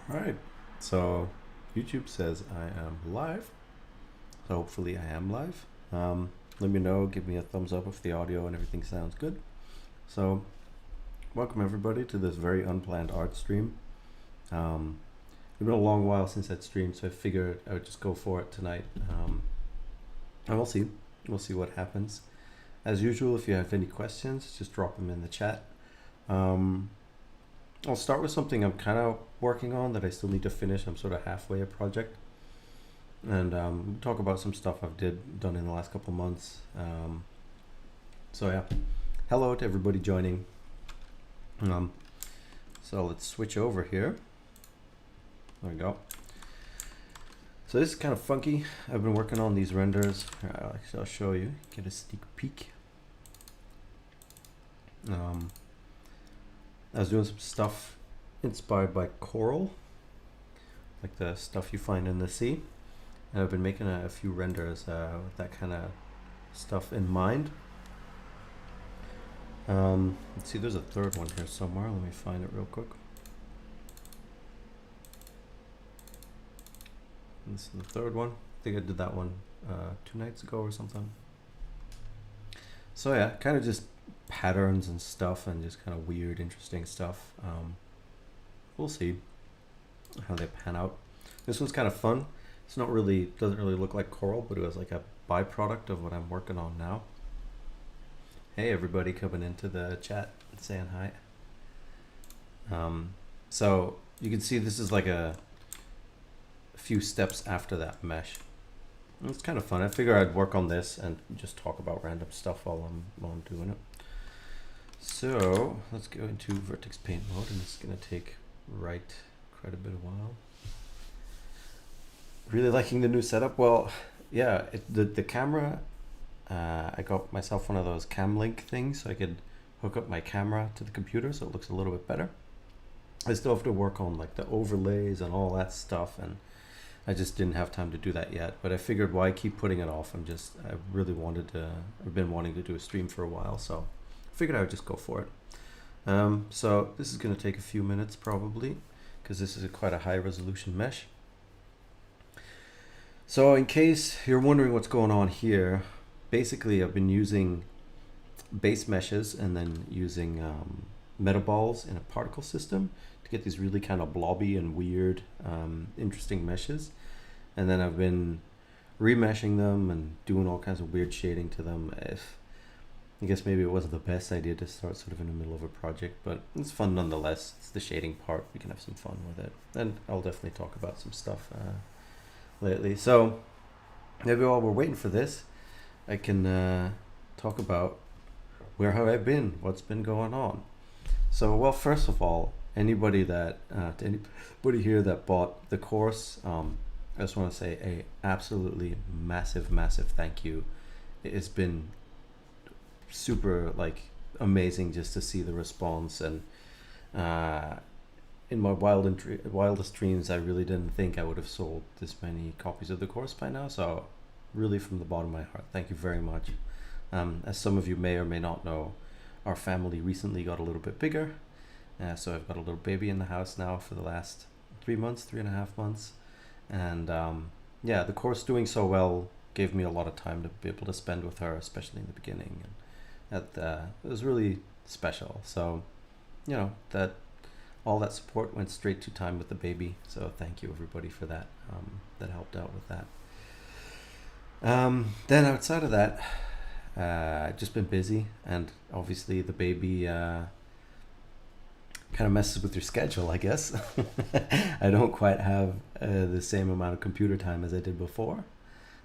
All right, so YouTube says I am live, so hopefully I am live. Let me know, give me a thumbs up if the audio and everything sounds good. So, welcome everybody to this very unplanned art stream. It's been a long while since I'd streamed, so I figured I would just go for it tonight. And we'll see what happens. As usual, if you have any questions, just drop them in the chat. I'll start with something I'm kind of working on that I still need to finish. I'm sort of halfway a project, and talk about some stuff I've done in the last couple months. So yeah, hello to everybody joining. So let's switch over here. There we go. So this is kind of funky. I've been working on these renders. Actually, I'll show you. Get a sneak peek. I was doing some stuff inspired by coral, like the stuff you find in the sea. And I've been making a few renders with that kind of stuff in mind. Let's see, there's a third one here somewhere. Let me find it real quick. This is the third one. I think I did that one 2 nights ago or something. So yeah, kind of just patterns and stuff, and just kind of weird, interesting stuff. We'll see how they pan out. This one's kind of fun. It's not really, doesn't really look like coral, but it was like a byproduct of what I'm working on now. Hey everybody coming into the chat and saying hi. So you can see this is like a few steps after that mesh. It's kind of fun. I figure I'd work on this and just talk about random stuff while I'm doing it. So let's go into Vertex paint mode, and it's gonna take quite a bit of while. Really liking the new setup. Well, yeah, the camera, I got myself one of those cam link things so I could hook up my camera to the computer so it looks a little bit better. I still have to work on like the overlays and all that stuff, and I just didn't have time to do that yet, but I figured why keep putting it off. I've been wanting to do a stream for a while, so I figured I would just go for it. So this is going to take a few minutes probably, because this is quite a high resolution mesh. So in case you're wondering what's going on here, basically I've been using base meshes and then using metaballs in a particle system to get these really kind of blobby and weird, interesting meshes. And then I've been remeshing them and doing all kinds of weird shading to them. I guess maybe it wasn't the best idea to start sort of in the middle of a project, but it's fun nonetheless. It's the shading part. We can have some fun with it. And I'll definitely talk about some stuff lately. So maybe while we're waiting for this, I can talk about where have I been, what's been going on. So, well, first of all, anybody here that bought the course, I just want to say a absolutely massive thank you. It's been super amazing just to see the response, and in my wildest dreams I really didn't think I would have sold this many copies of the course by now. So really, from the bottom of my heart, thank you very much. As some of you may or may not know, our family recently got a little bit bigger, so I've got a little baby in the house now for the last 3.5 months, and yeah, the course doing so well gave me a lot of time to be able to spend with her, especially in the beginning, and it was really special. So you know, that all that support went straight to time with the baby, so thank you everybody for that. That helped out with that. Then outside of that, I've just been busy, and obviously the baby kind of messes with your schedule, I guess. I don't quite have the same amount of computer time as I did before,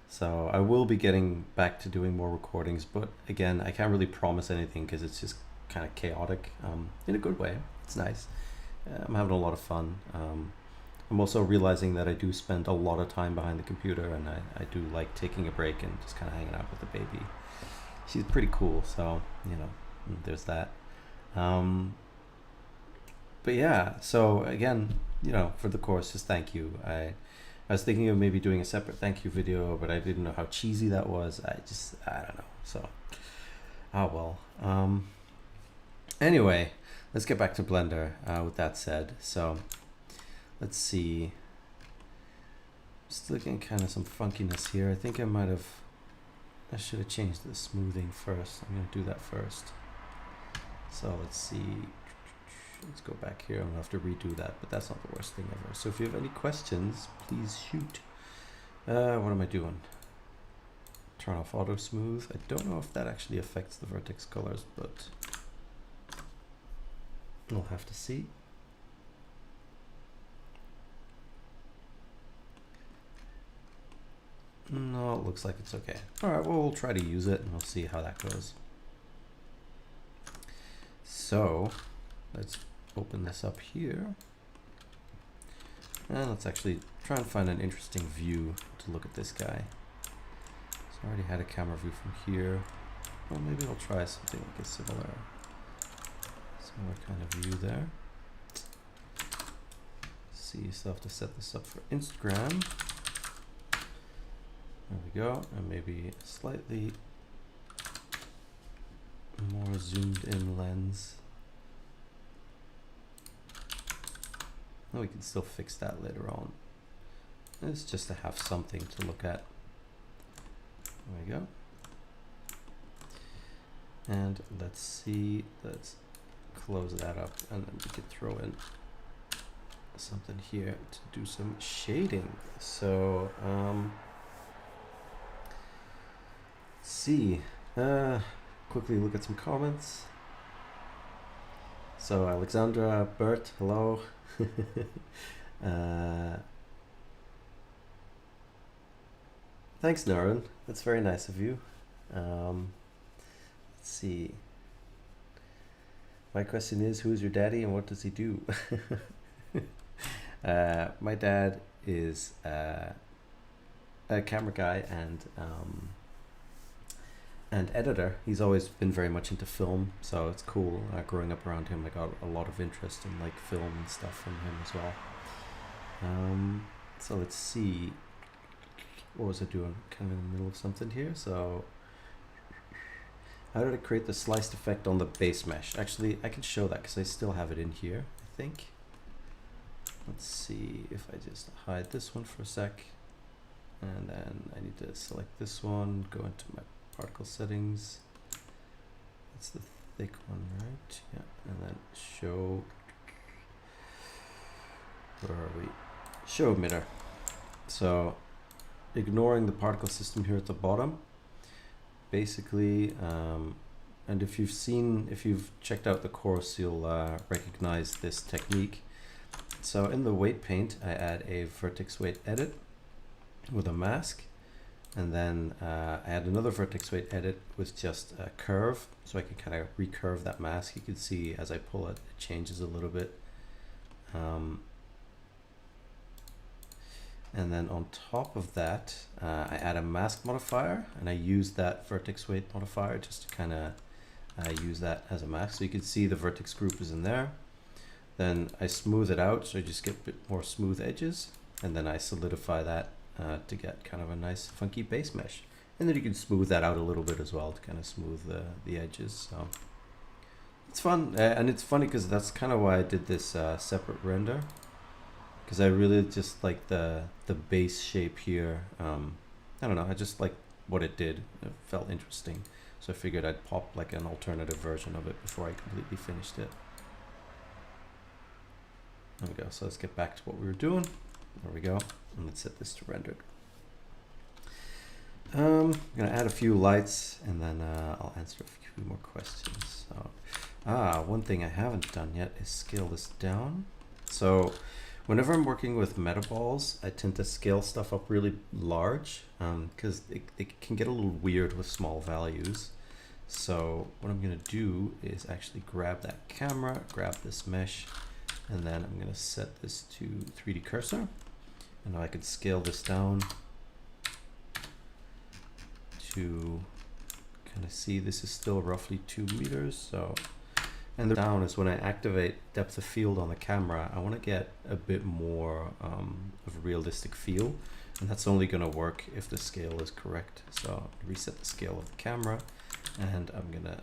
so I will be getting back to doing more recordings, but again, I can't really promise anything because it's just kind of chaotic, in a good way. It's nice. I'm having a lot of fun. I'm also realizing that I do spend a lot of time behind the computer, and I do like taking a break and just kind of hanging out with the baby. She's pretty cool, so you know, there's that. But yeah, so again, you know, for the course, just thank you. I was thinking of maybe doing a separate thank you video, but I didn't know how cheesy that was. I don't know. So, oh well. Anyway, let's get back to Blender with that said. So let's see. Still getting kind of some funkiness here. I think I should have changed the smoothing first. I'm going to do that first. So let's see. Let's go back here. I'm going to have to redo that, but that's not the worst thing ever. So if you have any questions, please shoot. What am I doing? Turn off auto smooth. I don't know if that actually affects the vertex colors, but we'll have to see. No, it looks like it's okay. All right, well, we'll try to use it and we'll see how that goes. So let's open this up here. And let's actually try and find an interesting view to look at this guy. So I already had a camera view from here. Well, maybe I'll try something like a similar kind of view there. See, you still have to set this up for Instagram. There we go, and maybe a slightly more zoomed in lens. And we can still fix that later on. It's just to have something to look at. There we go. And let's see, let's close that up, and then we can throw in something here to do some shading. So, let's see, quickly look at some comments. So Alexandra, Bert, hello. Thanks, Naren. That's very nice of you. Let's see. My question is, who's your daddy and what does he do? My dad is a camera guy and editor. He's always been very much into film, so it's cool. Growing up around him, I got a lot of interest in like film and stuff from him as well. So let's see. What was I doing? Kind of in the middle of something here. So how did I create the sliced effect on the base mesh? Actually, I can show that because I still have it in here, I think. Let's see if I just hide this one for a sec. And then I need to select this one, go into my particle settings. That's the thick one, right? Yeah, and then show, where are we? Show emitter. So ignoring the particle system here at the bottom, basically, and if you've checked out the course, you'll recognize this technique. So in the weight paint, I add a vertex weight edit with a mask, and then I add another vertex weight edit with just a curve, so I can kind of recurve that mask. You can see as I pull it, it changes a little bit. And then on top of that, I add a mask modifier, and I use that vertex weight modifier just to kind of use that as a mask. So you can see the vertex group is in there. Then I smooth it out, so I just get a bit more smooth edges, and then I solidify that to get kind of a nice funky base mesh. And then you can smooth that out a little bit as well to kind of smooth the edges. So it's fun, and it's funny because that's kind of why I did this separate render, because I really just like the base shape here. I don't know, I just like what it did. It felt interesting, so I figured I'd pop like an alternative version of it before I completely finished it. There we go. So let's get back to what we were doing. There we go. And let's set this to rendered. I'm gonna add a few lights, and then I'll answer a few more questions. So, one thing I haven't done yet is scale this down. So whenever I'm working with metaballs, I tend to scale stuff up really large because it can get a little weird with small values. So what I'm gonna do is actually grab that camera, grab this mesh, and then I'm gonna set this to 3D cursor. And now I can scale this down to kind of see this is still roughly 2 meters. So, and the down is when I activate depth of field on the camera, I want to get a bit more of a realistic feel, and that's only going to work if the scale is correct. So reset the scale of the camera, and I'm gonna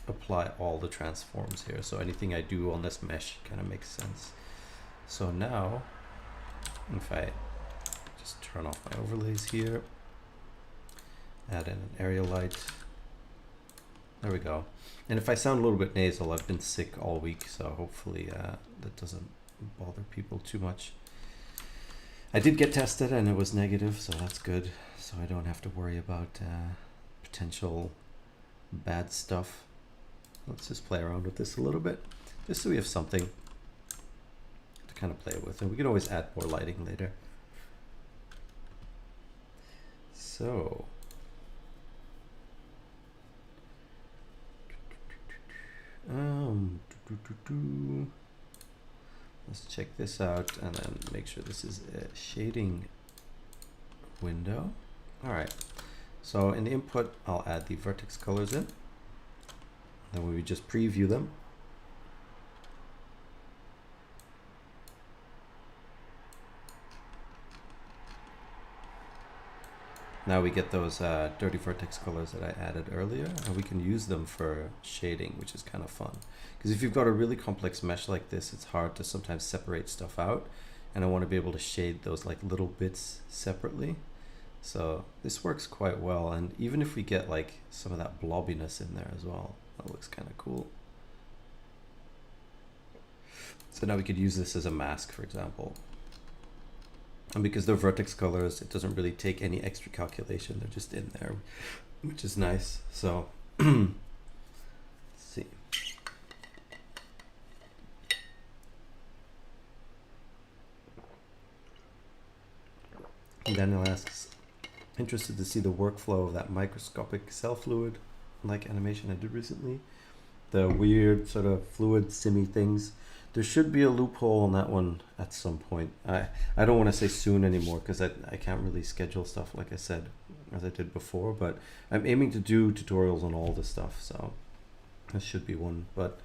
apply all the transforms here. So anything I do on this mesh kind of makes sense. So now, if I just turn off my overlays here, add in an area light, there we go. And if I sound a little bit nasal, I've been sick all week, so hopefully that doesn't bother people too much. I did get tested and it was negative, so that's good. So I don't have to worry about potential bad stuff. Let's just play around with this a little bit, just so we have something to kind of play with. And we can always add more lighting later. So let's check this out and then make sure this is a shading window. All right, so in the input, I'll add the vertex colors in. Then we just preview them. Now we get those dirty vertex colors that I added earlier, and we can use them for shading, which is kind of fun. Because if you've got a really complex mesh like this, it's hard to sometimes separate stuff out, and I want to be able to shade those like little bits separately. So this works quite well, and even if we get like some of that blobbiness in there as well, that looks kind of cool. So now we could use this as a mask, for example. And because they're vertex colors, it doesn't really take any extra calculation. They're just in there, which is nice. So let's see. And Daniel asks, interested to see the workflow of that microscopic cell fluid like animation I did recently. The weird sort of fluid simmy things. There should be a loophole on that one at some point. I don't want to say soon anymore because I can't really schedule stuff like I said, as I did before, but I'm aiming to do tutorials on all this stuff, so this should be one. But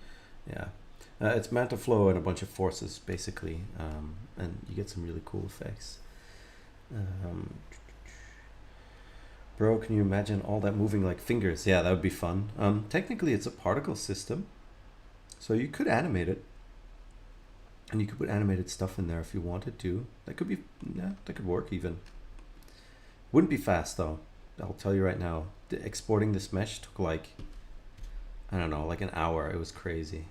yeah, it's MantaFlow and a bunch of forces basically, and you get some really cool effects. Bro, can you imagine all that moving like fingers? Yeah, that would be fun. Technically it's a particle system, so you could animate it. And you could put animated stuff in there if you wanted to. That could be, yeah, that could work even. Wouldn't be fast though. I'll tell you right now. Exporting this mesh took like, I don't know, like an hour. It was crazy.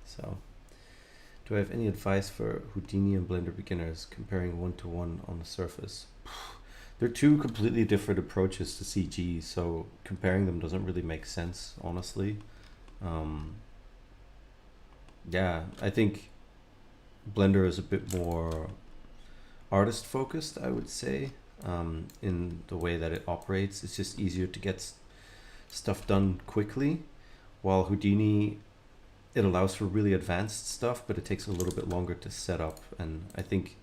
So, do I have any advice for Houdini and Blender beginners comparing one-to-one on the surface? They're two completely different approaches to CG, so comparing them doesn't really make sense, honestly. Yeah, I think Blender is a bit more artist focused, I would say, in the way that it operates. It's just easier to get stuff done quickly, while Houdini, it allows for really advanced stuff, but it takes a little bit longer to set up. And I think,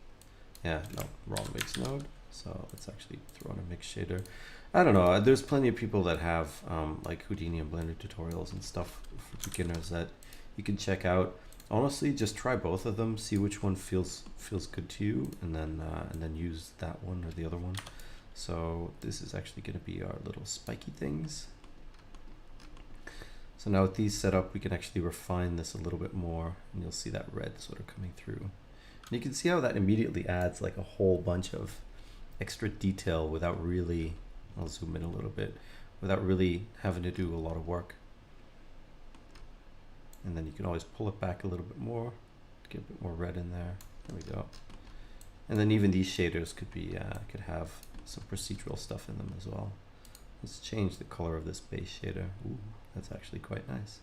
yeah, no, wrong mix node. So let's actually throw in a mix shader. I don't know, there's plenty of people that have like Houdini and Blender tutorials and stuff for beginners that you can check out. Honestly, just try both of them, see which one feels good to you, and then use that one or the other one. So this is actually going to be our little spiky things. So now with these set up, we can actually refine this a little bit more, and you'll see that red sort of coming through. And you can see how that immediately adds like a whole bunch of extra detail without really, I'll zoom in a little bit, without really having to do a lot of work. And then you can always pull it back a little bit more, get a bit more red in there. There we go. And then even these shaders could be could have some procedural stuff in them as well. Let's change the color of this base shader. Ooh, that's actually quite nice.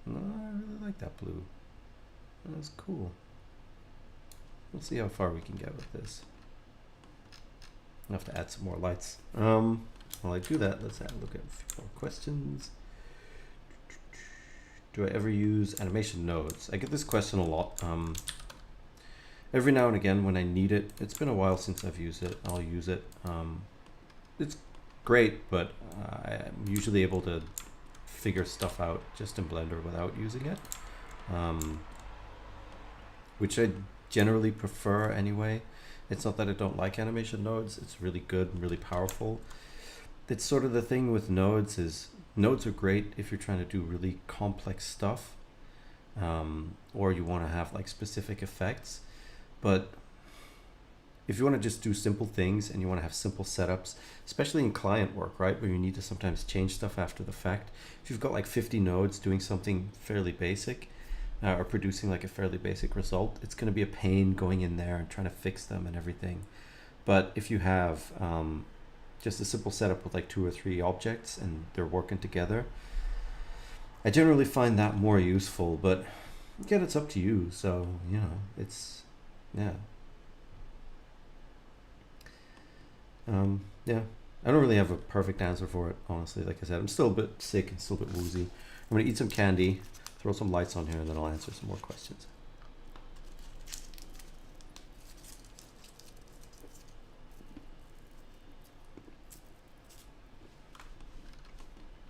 No, I really like that blue. That's cool. We'll see how far we can get with this. I'll have to add some more lights. While I do that, let's have a look at a few more questions. Do I ever use animation nodes? I get this question a lot. Every now and again when I need it. It's been a while since I've used it. I'll use it. It's great, but I'm usually able to figure stuff out just in Blender without using it, which I generally prefer anyway. It's not that I don't like animation nodes. It's really good and really powerful. It's sort of the thing with nodes is Nodes are great if you're trying to do really complex stuff, or you want to have like specific effects. But if you want to just do simple things and you want to have simple setups, especially in client work, right, where you need to sometimes change stuff after the fact, if you've got like 50 nodes doing something fairly basic, or producing like a fairly basic result, it's going to be a pain going in there and trying to fix them and everything. But if you have just a simple setup with like 2 or 3 objects and they're working together, I generally find that more useful. But again, it's up to you. So, you know, it's, yeah. Yeah, I don't really have a perfect answer for it, honestly. Like I said, I'm still a bit sick and still a bit woozy. I'm going to eat some candy, throw some lights on here, and then I'll answer some more questions.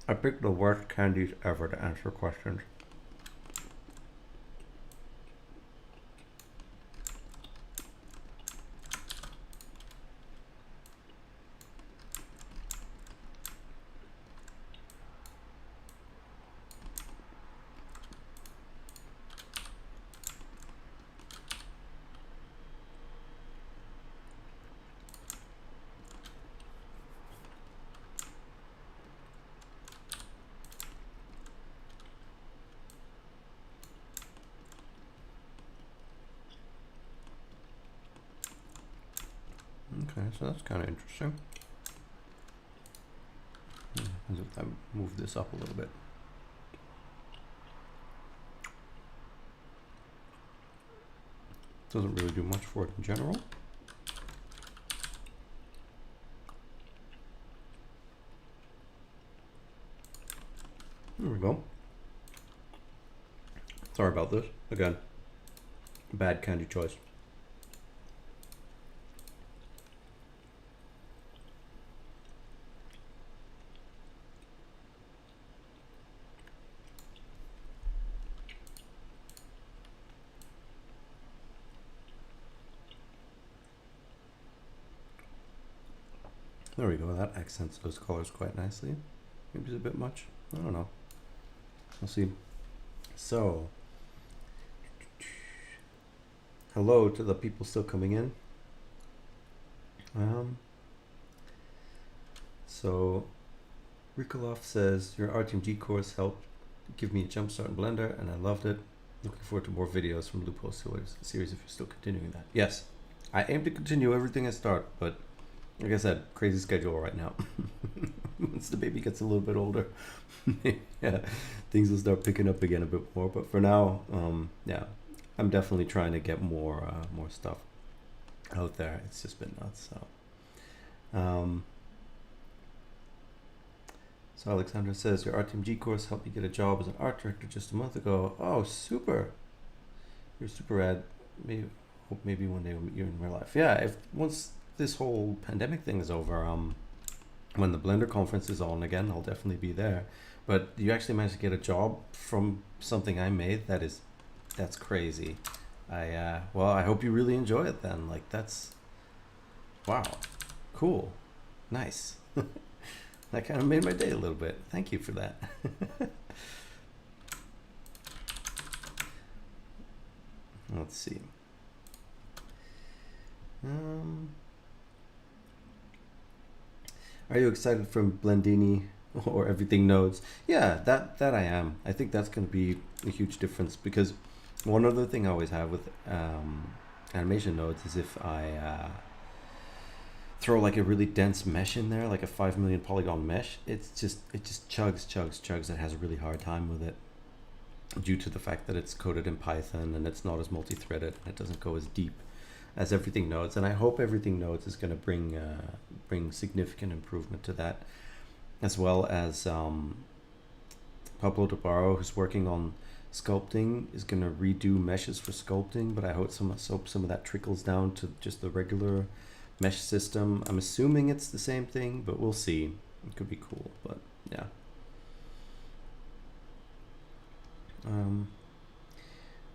I picked the worst candies ever to answer questions. Okay, so that's kind of interesting. As if I move this up a little bit. Doesn't really do much for it in general. There we go. Sorry about this. Again, bad candy choice. There we go, that accents those colors quite nicely. Maybe it's a bit much, I don't know. We'll see. So, hello to the people still coming in. So, Rikolov says, your RTMG course helped give me a jumpstart in Blender and I loved it. Looking forward to more videos from Loophole series if you're still continuing that. Yes, I aim to continue everything I start, but like I said, crazy schedule right now. Once the baby gets a little bit older, yeah, things will start picking up again a bit more. But for now, yeah, I'm definitely trying to get more stuff out there. It's just been nuts. So Alexandra says, your RTMG course helped me get a job as an art director just a month ago. Oh, super! You're super rad. Hope maybe one day we'll meet you in real life. Yeah, if once this whole pandemic thing is over, when the Blender conference is on again, I'll definitely be there. But you actually managed to get a job from something I made. That's crazy. Well, I hope you really enjoy it then. Like, that's, wow, cool, nice. That kind of made my day a little bit. Thank you for that. Let's see. Are you excited from Blendini or everything nodes? Yeah, that I am. I think that's going to be a huge difference, because one other thing I always have with animation nodes is if I throw like a really dense mesh in there, like a 5 million polygon mesh, it just chugs. It has a really hard time with it due to the fact that it's coded in Python and it's not as multi-threaded and it doesn't go as deep as everything nodes. And I hope everything nodes is going to bring significant improvement to that, as well as Pablo Tabarro, who's working on sculpting, is going to redo meshes for sculpting, but I hope some of that trickles down to just the regular mesh system. I'm assuming it's the same thing, but we'll see. It could be cool, but yeah.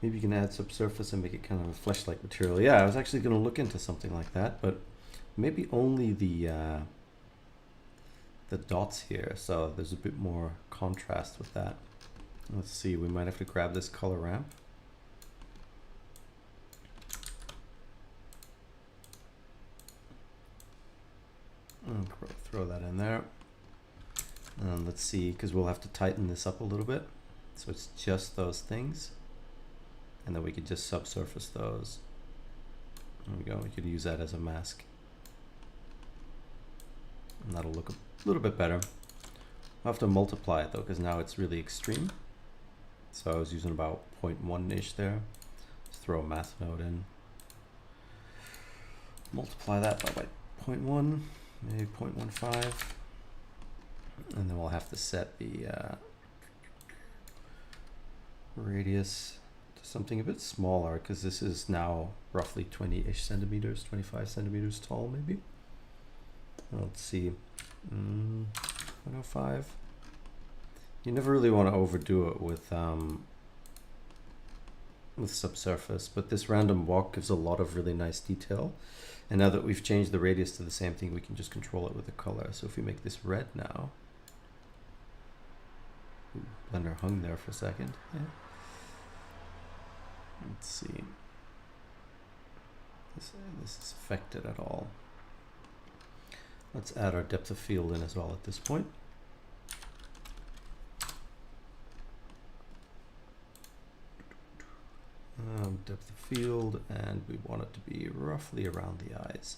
Maybe you can add subsurface and make it kind of a flesh-like material. Yeah, I was actually going to look into something like that, but maybe only the the dots here, so there's a bit more contrast with that. Let's see, we might have to grab this color ramp. And throw that in there. And let's see, because we'll have to tighten this up a little bit. So it's just those things. And then we could just subsurface those. There we go, we could use that as a mask. And that'll look a little bit better. I'll have to multiply it though, because now it's really extreme. So I was using about 0.1-ish there. Let's throw a math node in. Multiply that by 0.1, maybe 0.15. And then we'll have to set the radius to something a bit smaller, because this is now roughly 20-ish centimeters, 25 centimeters tall maybe. Let's see, 0.05. You never really want to overdo it with subsurface, but this random walk gives a lot of really nice detail. And now that we've changed the radius to the same thing, we can just control it with the color. So if we make this red now, ooh, Blender hung there for a second. Yeah. Let's see. This is affected at all. Let's add our depth of field in as well at this point. Depth of field, and we want it to be roughly around the eyes.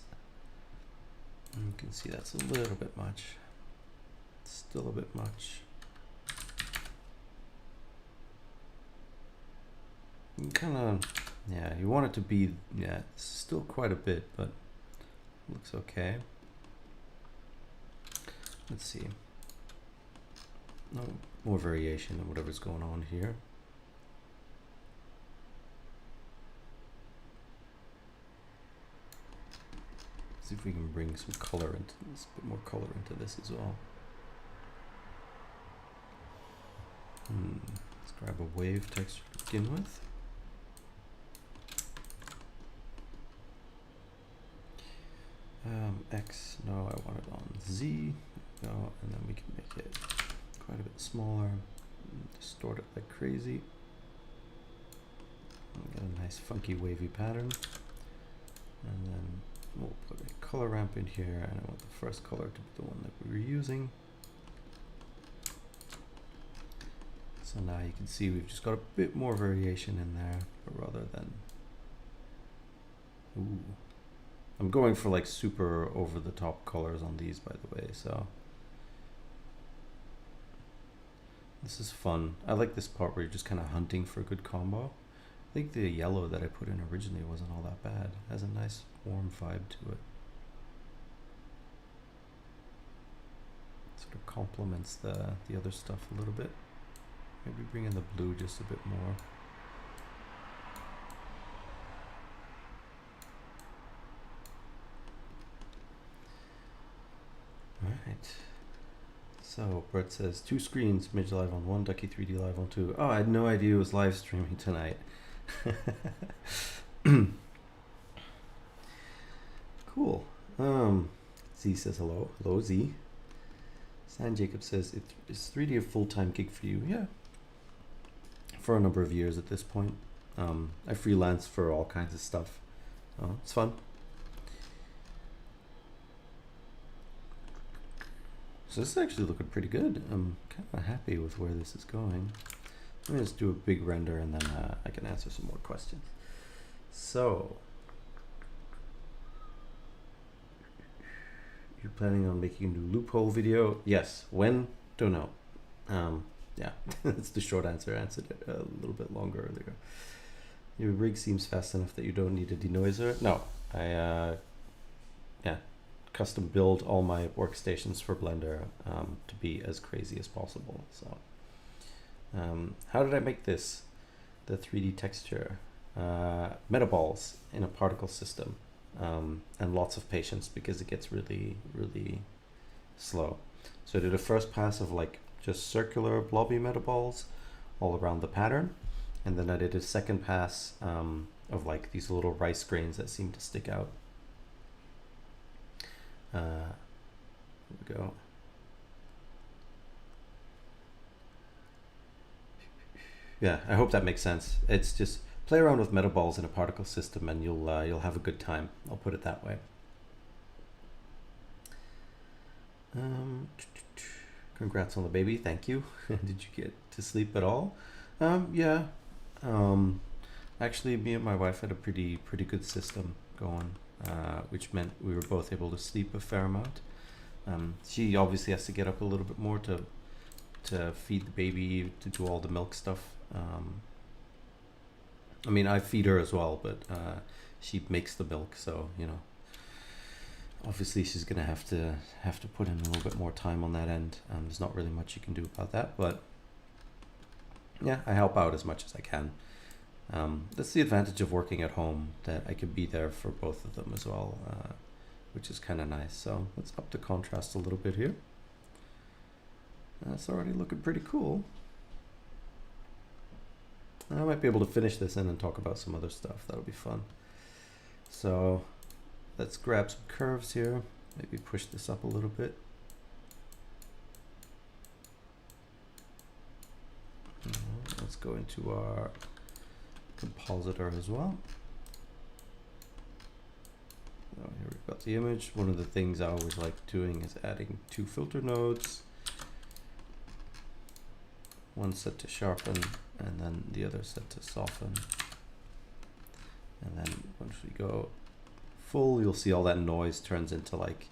And you can see that's a little bit much. Still a bit much. Kind of, yeah, you want it to be, yeah, it's still quite a bit, but looks okay. Let's see. No more variation in whatever's going on here. See if we can bring some color into this, a bit more color into this as well. Let's grab a wave texture to begin with. X, no, I want it on Z. Go, and then we can make it quite a bit smaller. Distort it like crazy. Get a nice funky wavy pattern. And then we'll put a color ramp in here, and I want the first color to be the one that we were using. So now you can see we've just got a bit more variation in there, but rather than, ooh, I'm going for like super over the top colors on these, by the way, so this is fun. I like this part where you're just kind of hunting for a good combo. I think the yellow that I put in originally wasn't all that bad. It has a nice warm vibe to it. Sort of complements the other stuff a little bit. Maybe bring in the blue just a bit more. Alright. So Brett says 2 screens, Midge live on 1, Ducky 3D live on 2. Oh, I had no idea it was live streaming tonight. Cool. Z says hello. Hello, Z. San Jacob says, is 3D a full-time gig for you? Yeah. For a number of years at this point. I freelance for all kinds of stuff. It's fun. So this is actually looking pretty good. I'm kind of happy with where this is going. Let me just do a big render, and then I can answer some more questions. So, you're planning on making a new loophole video? Yes. When? Don't know. Yeah, that's the short answer. I answered it a little bit longer earlier. Your rig seems fast enough that you don't need a denoiser. No, yeah, custom build all my workstations for Blender to be as crazy as possible. So, how did I make this? The 3D texture, metaballs in a particle system, and lots of patience because it gets really, really slow. So I did a first pass of like just circular blobby metaballs all around the pattern, and then I did a second pass of like these little rice grains that seem to stick out. Here we go. Yeah, I hope that makes sense. It's just play around with metaballs in a particle system, and you'll have a good time. I'll put it that way. Um, Congrats on the baby. Thank you. Did you get to sleep at all? Yeah. Um, Actually, me and my wife had a pretty good system going, which meant we were both able to sleep a fair amount. She obviously has to get up a little bit more to feed the baby, to do all the milk stuff. I mean, I feed her as well, but she makes the milk, so obviously she's gonna have to put in a little bit more time on that end. There's not really much you can do about that, but yeah, I help out as much as I can. That's the advantage of working at home, that I can be there for both of them as well, which is kind of nice. So let's up the contrast a little bit here. That's already looking pretty cool. I might be able to finish this and then talk about some other stuff. That'll be fun. So let's grab some curves here. Maybe push this up a little bit. Let's go into our Compositor as well. Oh, here we've got the image. One of the things I always like doing is adding 2 filter nodes. One set to sharpen, and then the other set to soften. And then once we go full, you'll see all that noise turns into like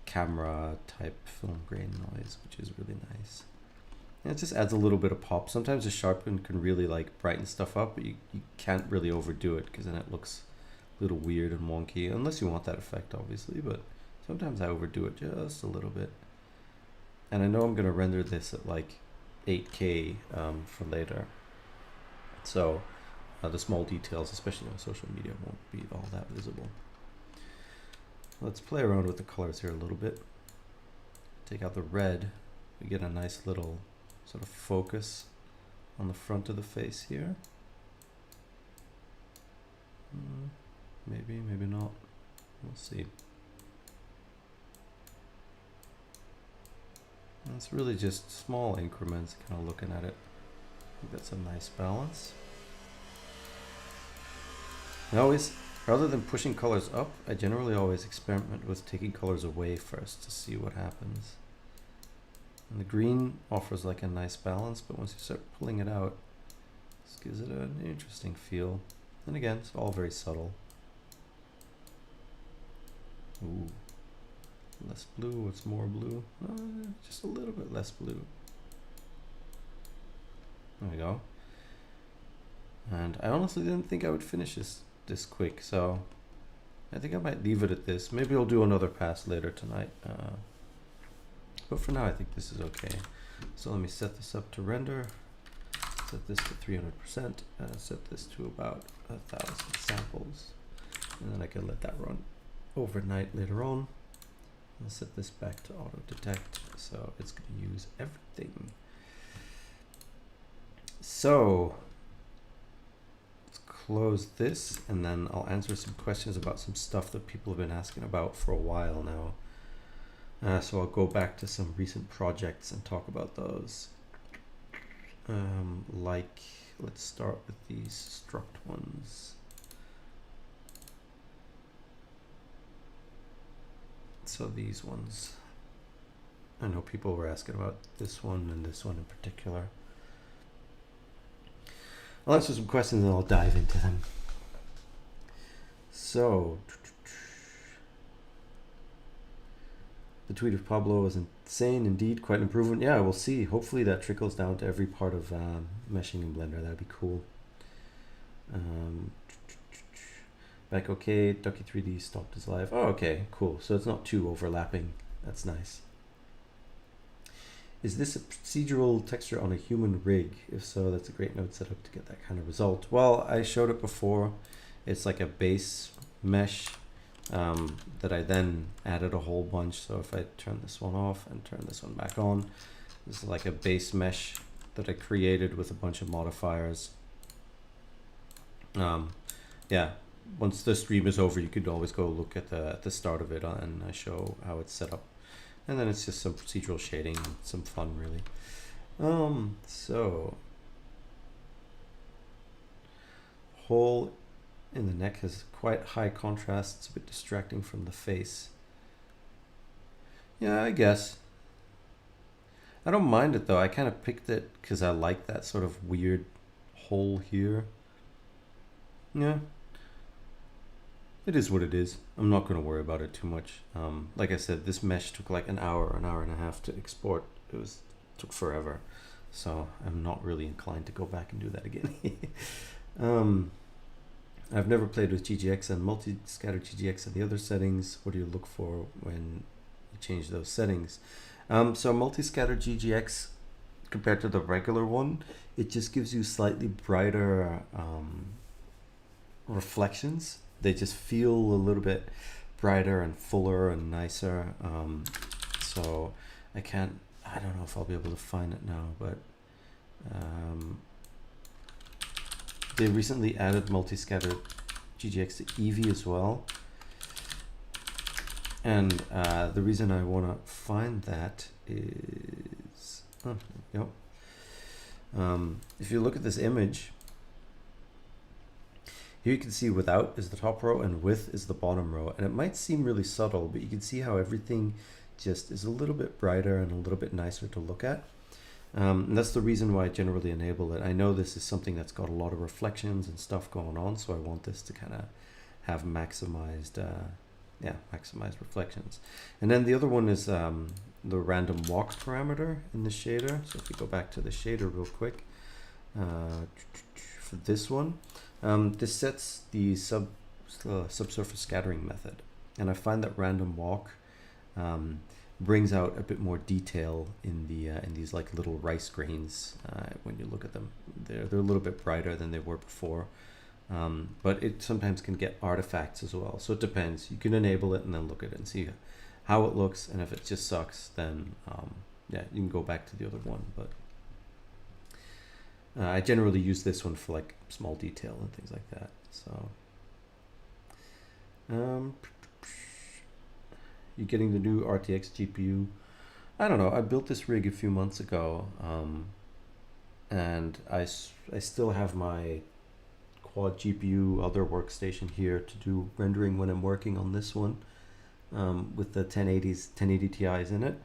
camera type film grain noise, which is really nice. And it just adds a little bit of pop. Sometimes the sharpen can really like brighten stuff up, but you can't really overdo it, because then it looks a little weird and wonky, unless you want that effect, obviously. But sometimes I overdo it just a little bit. And I know I'm going to render this at like 8K for later. So the small details, especially on social media, won't be all that visible. Let's play around with the colors here a little bit. Take out the red. We get a nice little sort of focus on the front of the face here. Maybe, maybe not. We'll see. And it's really just small increments, kind of looking at it. I think that's a nice balance. And always, rather than pushing colors up, I generally always experiment with taking colors away first to see what happens. And the green offers like a nice balance, but once you start pulling it out, this gives it an interesting feel. And again, it's all very subtle. Ooh, less blue, what's more blue? Just a little bit less blue. There we go. And I honestly didn't think I would finish this quick, so I think I might leave it at this. Maybe I'll do another pass later tonight. But for now, I think this is okay. So let me set this up to render. Set this to 300%. Set this to about 1,000 samples. And then I can let that run overnight later on. I'll set this back to auto detect. So it's going to use everything. So let's close this, and then I'll answer some questions about some stuff that people have been asking about for a while now. So I'll go back to some recent projects and talk about those. Like, let's start with these struct ones. So these ones, I know people were asking about this one and this one in particular. I'll answer some questions and I'll dive into them. So the tweet of Pablo is insane, indeed, quite an improvement. Yeah, we'll see. Hopefully that trickles down to every part of meshing in Blender. That'd be cool. Back okay. Ducky 3D stopped his live. Oh, okay, cool. So it's not too overlapping. That's nice. Is this a procedural texture on a human rig? If so, that's a great node setup to get that kind of result. Well, I showed it before. It's like a base mesh that I then added a whole bunch. So if I turn this one off and turn this one back on, this is like a base mesh that I created with a bunch of modifiers. Yeah, once the stream is over, you could always go look at the start of it and I show how it's set up. And then it's just some procedural shading and some fun, really. So hole in the neck has quite high contrast. It's a bit distracting from the face. Yeah, I guess. I don't mind it though. I kind of picked it because I like that sort of weird hole here. Yeah. It is what it is. I'm not going to worry about it too much. Like I said, this mesh took like an hour and a half to export. Took forever. So I'm not really inclined to go back and do that again. I've never played with GGX and multi-scatter GGX and the other settings. What do you look for when you change those settings? So multi-scatter GGX compared to the regular one, it just gives you slightly brighter reflections. They just feel a little bit brighter and fuller and nicer. So I don't know if I'll be able to find it now, but they recently added multi-scatter GGX to Eevee as well. And the reason I want to find that is, oh, there we go. If you look at this image, here you can see without is the top row and with is the bottom row. And it might seem really subtle, but you can see how everything just is a little bit brighter and a little bit nicer to look at. And that's the reason why I generally enable it. I know this is something that's got a lot of reflections and stuff going on, so I want this to kind of have maximized maximized reflections. And then the other one is the random walk parameter in the shader. So if we go back to the shader real quick, for this one, this sets the subsurface scattering method, and I find that random walk brings out a bit more detail in these like little rice grains when you look at them. They're a little bit brighter than they were before, but it sometimes can get artifacts as well. So it depends. You can enable it and then look at it and see how it looks, and if it just sucks, then you can go back to the other one. But I generally use this one for like small detail and things like that. So you're getting the new RTX GPU. I don't know. I built this rig a few months ago, and I still have my quad GPU other workstation here to do rendering when I'm working on this one, with the 1080 Ti's in it.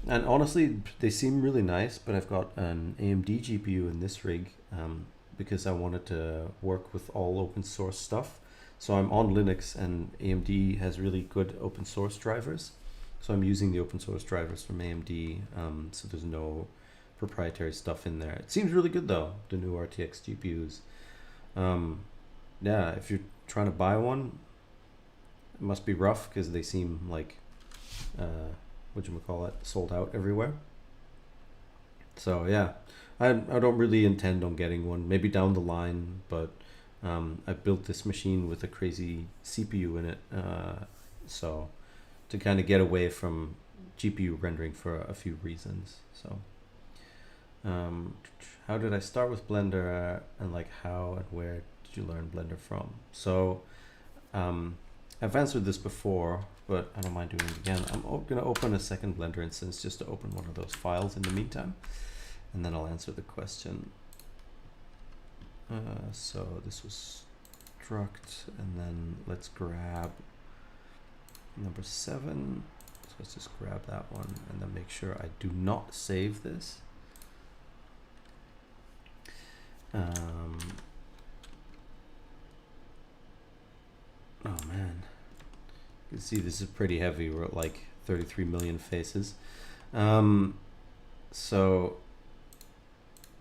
And honestly, they seem really nice, but I've got an AMD GPU in this rig because I wanted to work with all open source stuff. So I'm on Linux, and AMD has really good open source drivers. So I'm using the open source drivers from AMD, so there's no proprietary stuff in there. It seems really good though, the new RTX GPUs. Yeah, if you're trying to buy one, it must be rough because they seem like, sold out everywhere. So yeah, I don't really intend on getting one, maybe down the line, but I built this machine with a crazy CPU in it, so to kind of get away from GPU rendering for a few reasons. So how did I start with Blender, and like how and where did you learn Blender from? So I've answered this before, but I don't mind doing it again. I'm going to open a second Blender instance just to open one of those files in the meantime, and then I'll answer the question. So this was struct, and then let's grab number 7. So let's just grab that one and then make sure I do not save this. Oh man, you can see this is pretty heavy. We're at like 33 million faces. So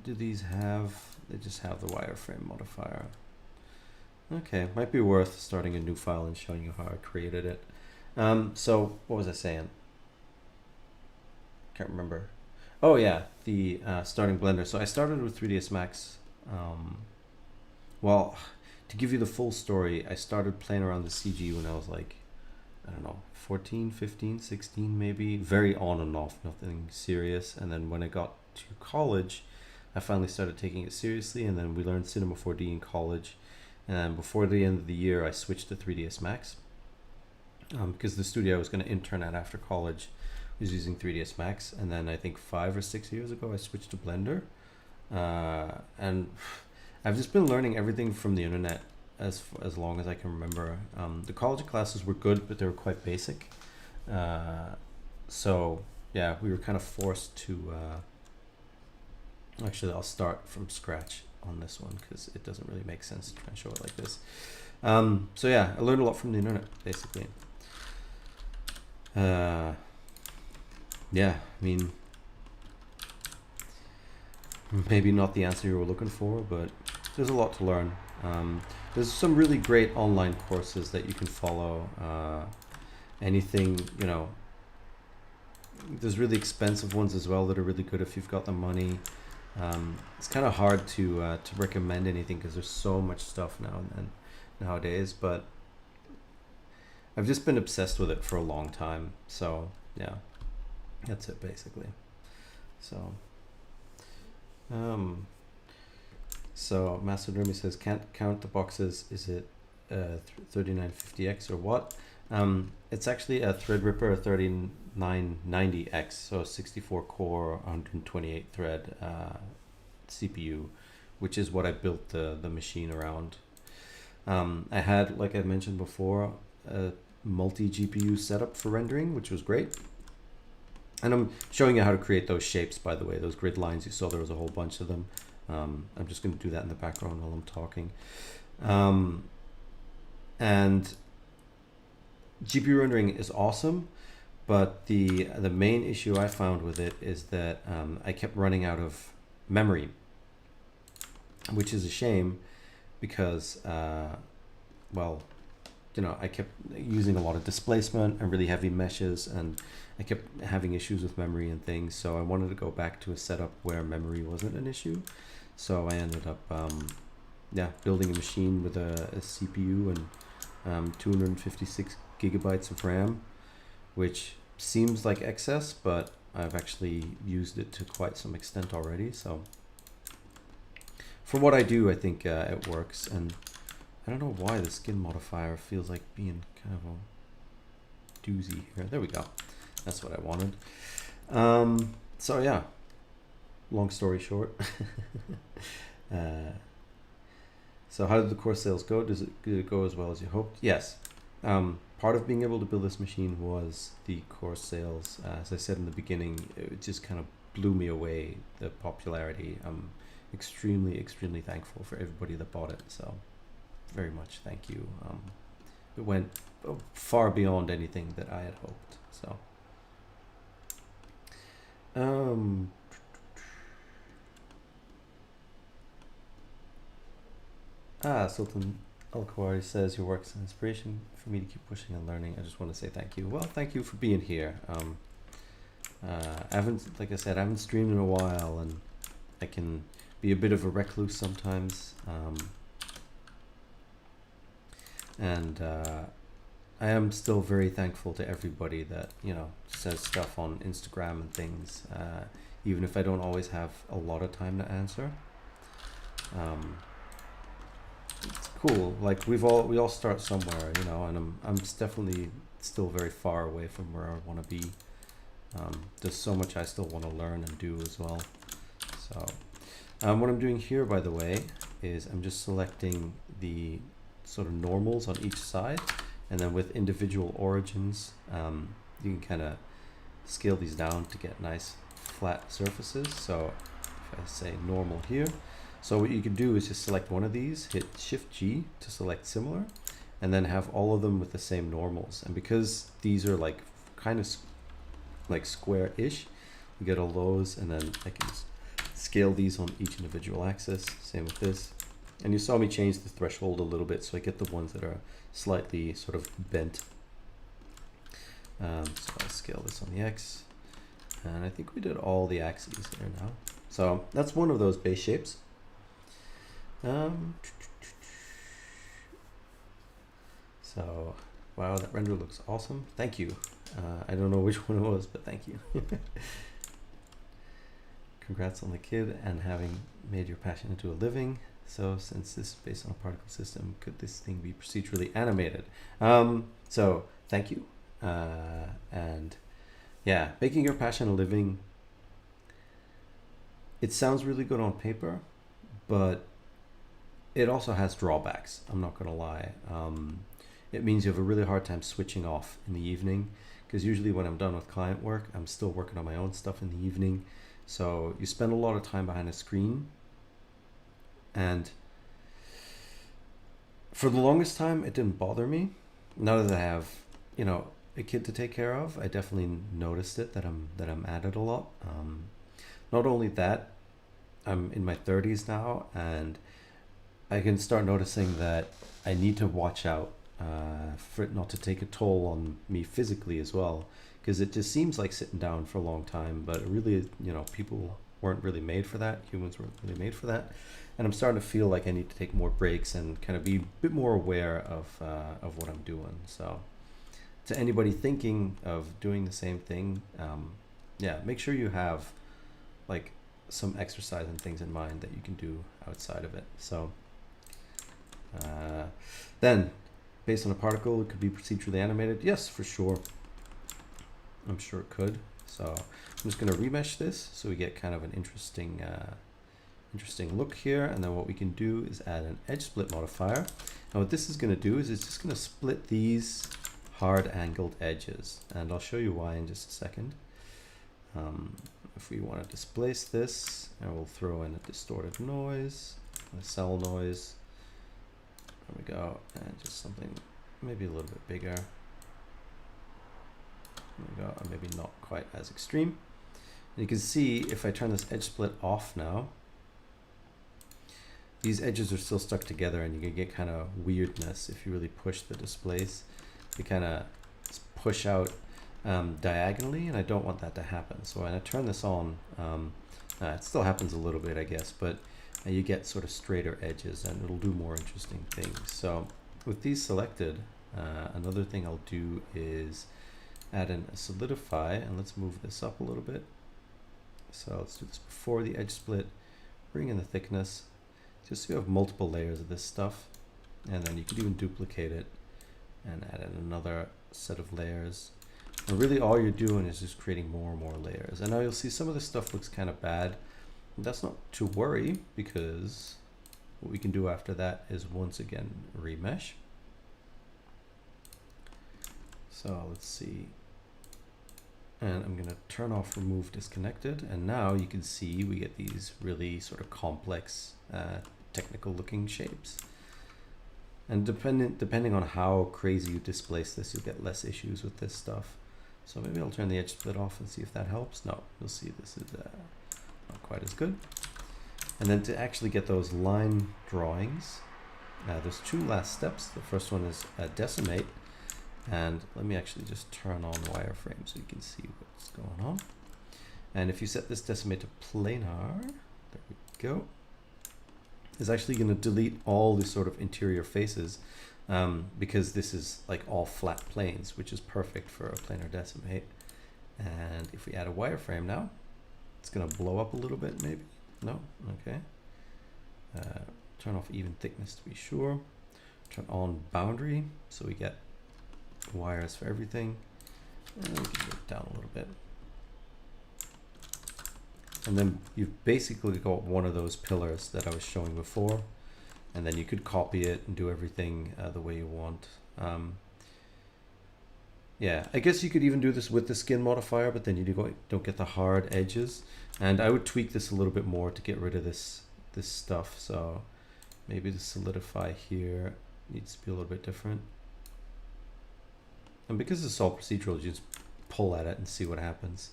do these have, they just have the wireframe modifier. Okay, might be worth starting a new file and showing you how I created it. So what was I saying? Can't remember. Oh yeah, the starting Blender. So I started with 3ds Max. Well, to give you the full story, I started playing around the CG when I was like, I don't know, 14, 15, 16 maybe. Very on and off, nothing serious. And then when I got to college, I finally started taking it seriously, and then we learned Cinema 4D in college. And before the end of the year, I switched to 3ds Max because the studio I was going to intern at after college was using 3ds Max. And then I think 5 or 6 years ago, I switched to Blender. And I've just been learning everything from the internet as long as I can remember. The college classes were good, but they were quite basic. So yeah, we were kind of forced to. Actually, I'll start from scratch on this one because it doesn't really make sense to try and show it like this. So yeah, I learned a lot from the internet, basically. Yeah, I mean, maybe not the answer you were looking for, but there's a lot to learn. There's some really great online courses that you can follow. Anything, you know, there's really expensive ones as well that are really good if you've got the money. It's kind of hard to recommend anything because there's so much stuff nowadays, but I've just been obsessed with it for a long time. So yeah, that's it basically. So Macedonia says, can't count the boxes. Is it 3950X or what? It's actually a Threadripper 3990X, so 64 core, 128 thread CPU, which is what I built the machine around. I had, like I mentioned before, a multi-GPU setup for rendering, which was great. And I'm showing you how to create those shapes, by the way, those grid lines. You saw there was a whole bunch of them. I'm just going to do that in the background while I'm talking. And GPU rendering is awesome, but the main issue I found with it is that I kept running out of memory, which is a shame because, well, you know, I kept using a lot of displacement and really heavy meshes, and I kept having issues with memory and things. So I wanted to go back to a setup where memory wasn't an issue. So I ended up, building a machine with a CPU and 256 gigabytes of RAM, which seems like excess, but I've actually used it to quite some extent already. So for what I do, I think it works. And I don't know why the skin modifier feels like being kind of a doozy here. There we go. That's what I wanted. So yeah, long story short. So how did the course sales go? Did it go as well as you hoped? Yes. Part of being able to build this machine was the course sales. As I said in the beginning, it just kind of blew me away, the popularity. I'm extremely, extremely thankful for everybody that bought it. So very much thank you. It went far beyond anything that I had hoped. So Sultan Al-Khawari says your work's an inspiration for me to keep pushing and learning. I just want to say thank you. Well, thank you for being here. I haven't, like I said, I haven't streamed in a while, and I can be a bit of a recluse sometimes. And I am still very thankful to everybody that, you know, says stuff on Instagram and things, even if I don't always have a lot of time to answer. It's cool. Like we all start somewhere, you know, and I'm definitely still very far away from where I want to be. There's so much I still want to learn and do as well. So what I'm doing here, by the way, is I'm just selecting the sort of normals on each side, and then with individual origins, you can kind of scale these down to get nice flat surfaces. So if I say normal here, so what you can do is just select one of these, hit Shift G to select similar, and then have all of them with the same normals. And because these are like kind of like square-ish, you get all those, and then I can just scale these on each individual axis. Same with this. And you saw me change the threshold a little bit, so I get the ones that are slightly sort of bent. So I'll scale this on the X, and I think we did all the axes there now. So that's one of those base shapes. So wow, that render looks awesome. Thank you. I don't know which one it was, but thank you. Congrats on the kid and having made your passion into a living. So since this is based on a particle system, could this thing be procedurally animated? So thank you. And yeah, making your passion a living, it sounds really good on paper, but it also has drawbacks. I'm not gonna lie. It means you have a really hard time switching off in the evening, because usually when I'm done with client work, I'm still working on my own stuff in the evening. So you spend a lot of time behind a screen, and for the longest time, it didn't bother me. Now that I have, you know, a kid to take care of, I definitely noticed it, that I'm at it a lot. Not only that, I'm in my 30s now, and I can start noticing that I need to watch out for it not to take a toll on me physically as well, because it just seems like sitting down for a long time, but really, you know, people weren't really made for that. Humans weren't really made for that. And I'm starting to feel like I need to take more breaks and kind of be a bit more aware of what I'm doing. So to anybody thinking of doing the same thing, yeah, make sure you have like some exercise and things in mind that you can do outside of it. So then, based on a particle, it could be procedurally animated. Yes, for sure. I'm sure it could. So I'm just going to remesh this so we get kind of an interesting look here. And then what we can do is add an edge split modifier. Now what this is going to do is it's just going to split these hard angled edges, and I'll show you why in just a second. If we want to displace this, and we'll throw in a distorted noise, a cell noise. There we go, and just something maybe a little bit bigger. There we go, and maybe not quite as extreme. And you can see if I turn this edge split off now, these edges are still stuck together, and you can get kind of weirdness if you really push the displace. They kind of push out diagonally, and I don't want that to happen. So when I turn this on, it still happens a little bit, I guess, but you get sort of straighter edges, and it'll do more interesting things. So with these selected, another thing I'll do is add in a solidify, and let's move this up a little bit. So let's do this before the edge split, bring in the thickness, just so you have multiple layers of this stuff, and then you could even duplicate it and add in another set of layers. And really all you're doing is just creating more and more layers. And now you'll see some of this stuff looks kind of bad. That's not to worry, because what we can do after that is once again remesh. So let's see. And I'm going to turn off remove disconnected, and now you can see we get these really sort of complex technical looking shapes. And depending on how crazy you displace this, you'll get less issues with this stuff. So maybe I'll turn the edge split off and see if that helps. No, you'll see this is not quite as good. And then to actually get those line drawings, there's two last steps. The first one is decimate. And let me actually just turn on wireframe so you can see what's going on. And if you set this decimate to planar, there we go. Is actually going to delete all the sort of interior faces, because this is like all flat planes, which is perfect for a planar decimate. And if we add a wireframe now, it's going to blow up a little bit maybe. No? Okay. Turn off even thickness to be sure. Turn on boundary so we get wires for everything. And we can go down a little bit. And then you've basically got one of those pillars that I was showing before, and then you could copy it and do everything the way you want. Yeah, I guess you could even do this with the skin modifier, but then you don't get the hard edges. And I would tweak this a little bit more to get rid of this stuff. So maybe the solidify here needs to be a little bit different. And because it's all procedural, you just pull at it and see what happens.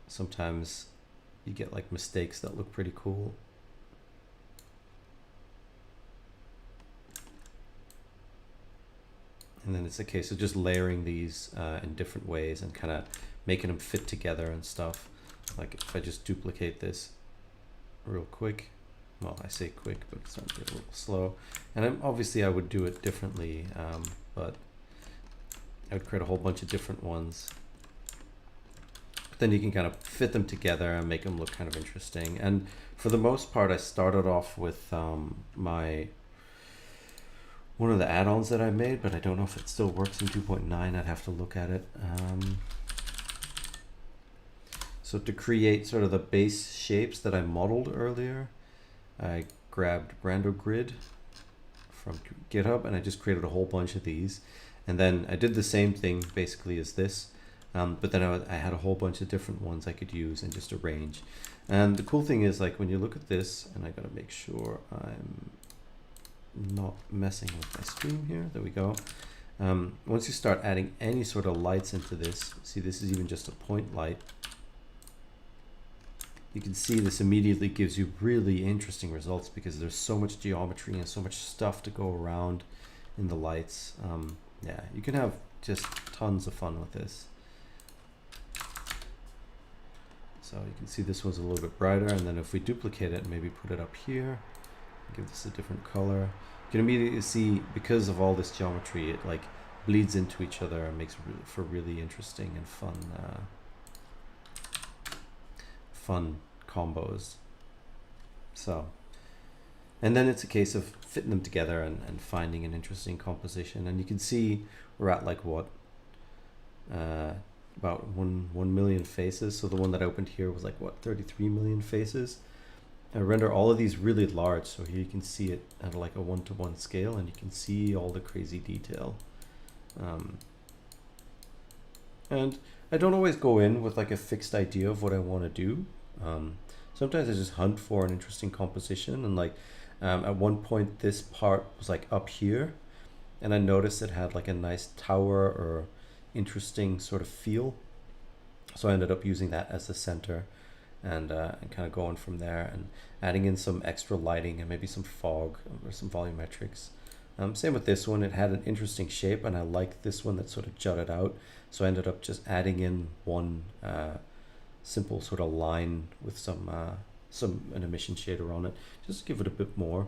Sometimes you get like mistakes that look pretty cool. And then it's a case of just layering these in different ways and kind of making them fit together and stuff. Like if I just duplicate this real quick, well, I say quick, but it's starting to get a little slow. And obviously I would do it differently, but I would create a whole bunch of different ones. Then you can kind of fit them together and make them look kind of interesting. And for the most part, I started off with one of the add-ons that I made, but I don't know if it still works in 2.9. I'd have to look at it. So to create sort of the base shapes that I modeled earlier, I grabbed random grid from GitHub, and I just created a whole bunch of these. And then I did the same thing basically as this, but then I had a whole bunch of different ones I could use and just arrange. And the cool thing is, like, when you look at this, and I gotta make sure I'm not messing with my stream here. There we go. Once you start adding any sort of lights into this, see, this is even just a point light. You can see this immediately gives you really interesting results because there's so much geometry and so much stuff to go around in the lights. Yeah, you can have just tons of fun with this. So you can see this one's a little bit brighter, and then if we duplicate it and maybe put it up here, give this a different color, you can immediately see, because of all this geometry, it like bleeds into each other and makes for really interesting and fun combos. So, and then it's a case of fitting them together and finding an interesting composition. And you can see we're at like what, about 1 million faces. So the one that opened here was like what, 33 million faces. I render all of these really large, so here you can see it at like a 1-to-1 scale, and you can see all the crazy detail. And I don't always go in with like a fixed idea of what I want to do. Sometimes I just hunt for an interesting composition, and like at one point this part was like up here, and I noticed it had like a nice tower or interesting sort of feel, so I ended up using that as the center, and kind of going from there and adding in some extra lighting and maybe some fog or some volumetrics. Same with this one, it had an interesting shape, and I liked this one that sort of jutted out, so I ended up just adding in one simple sort of line with an emission shader on it, just to give it a bit more.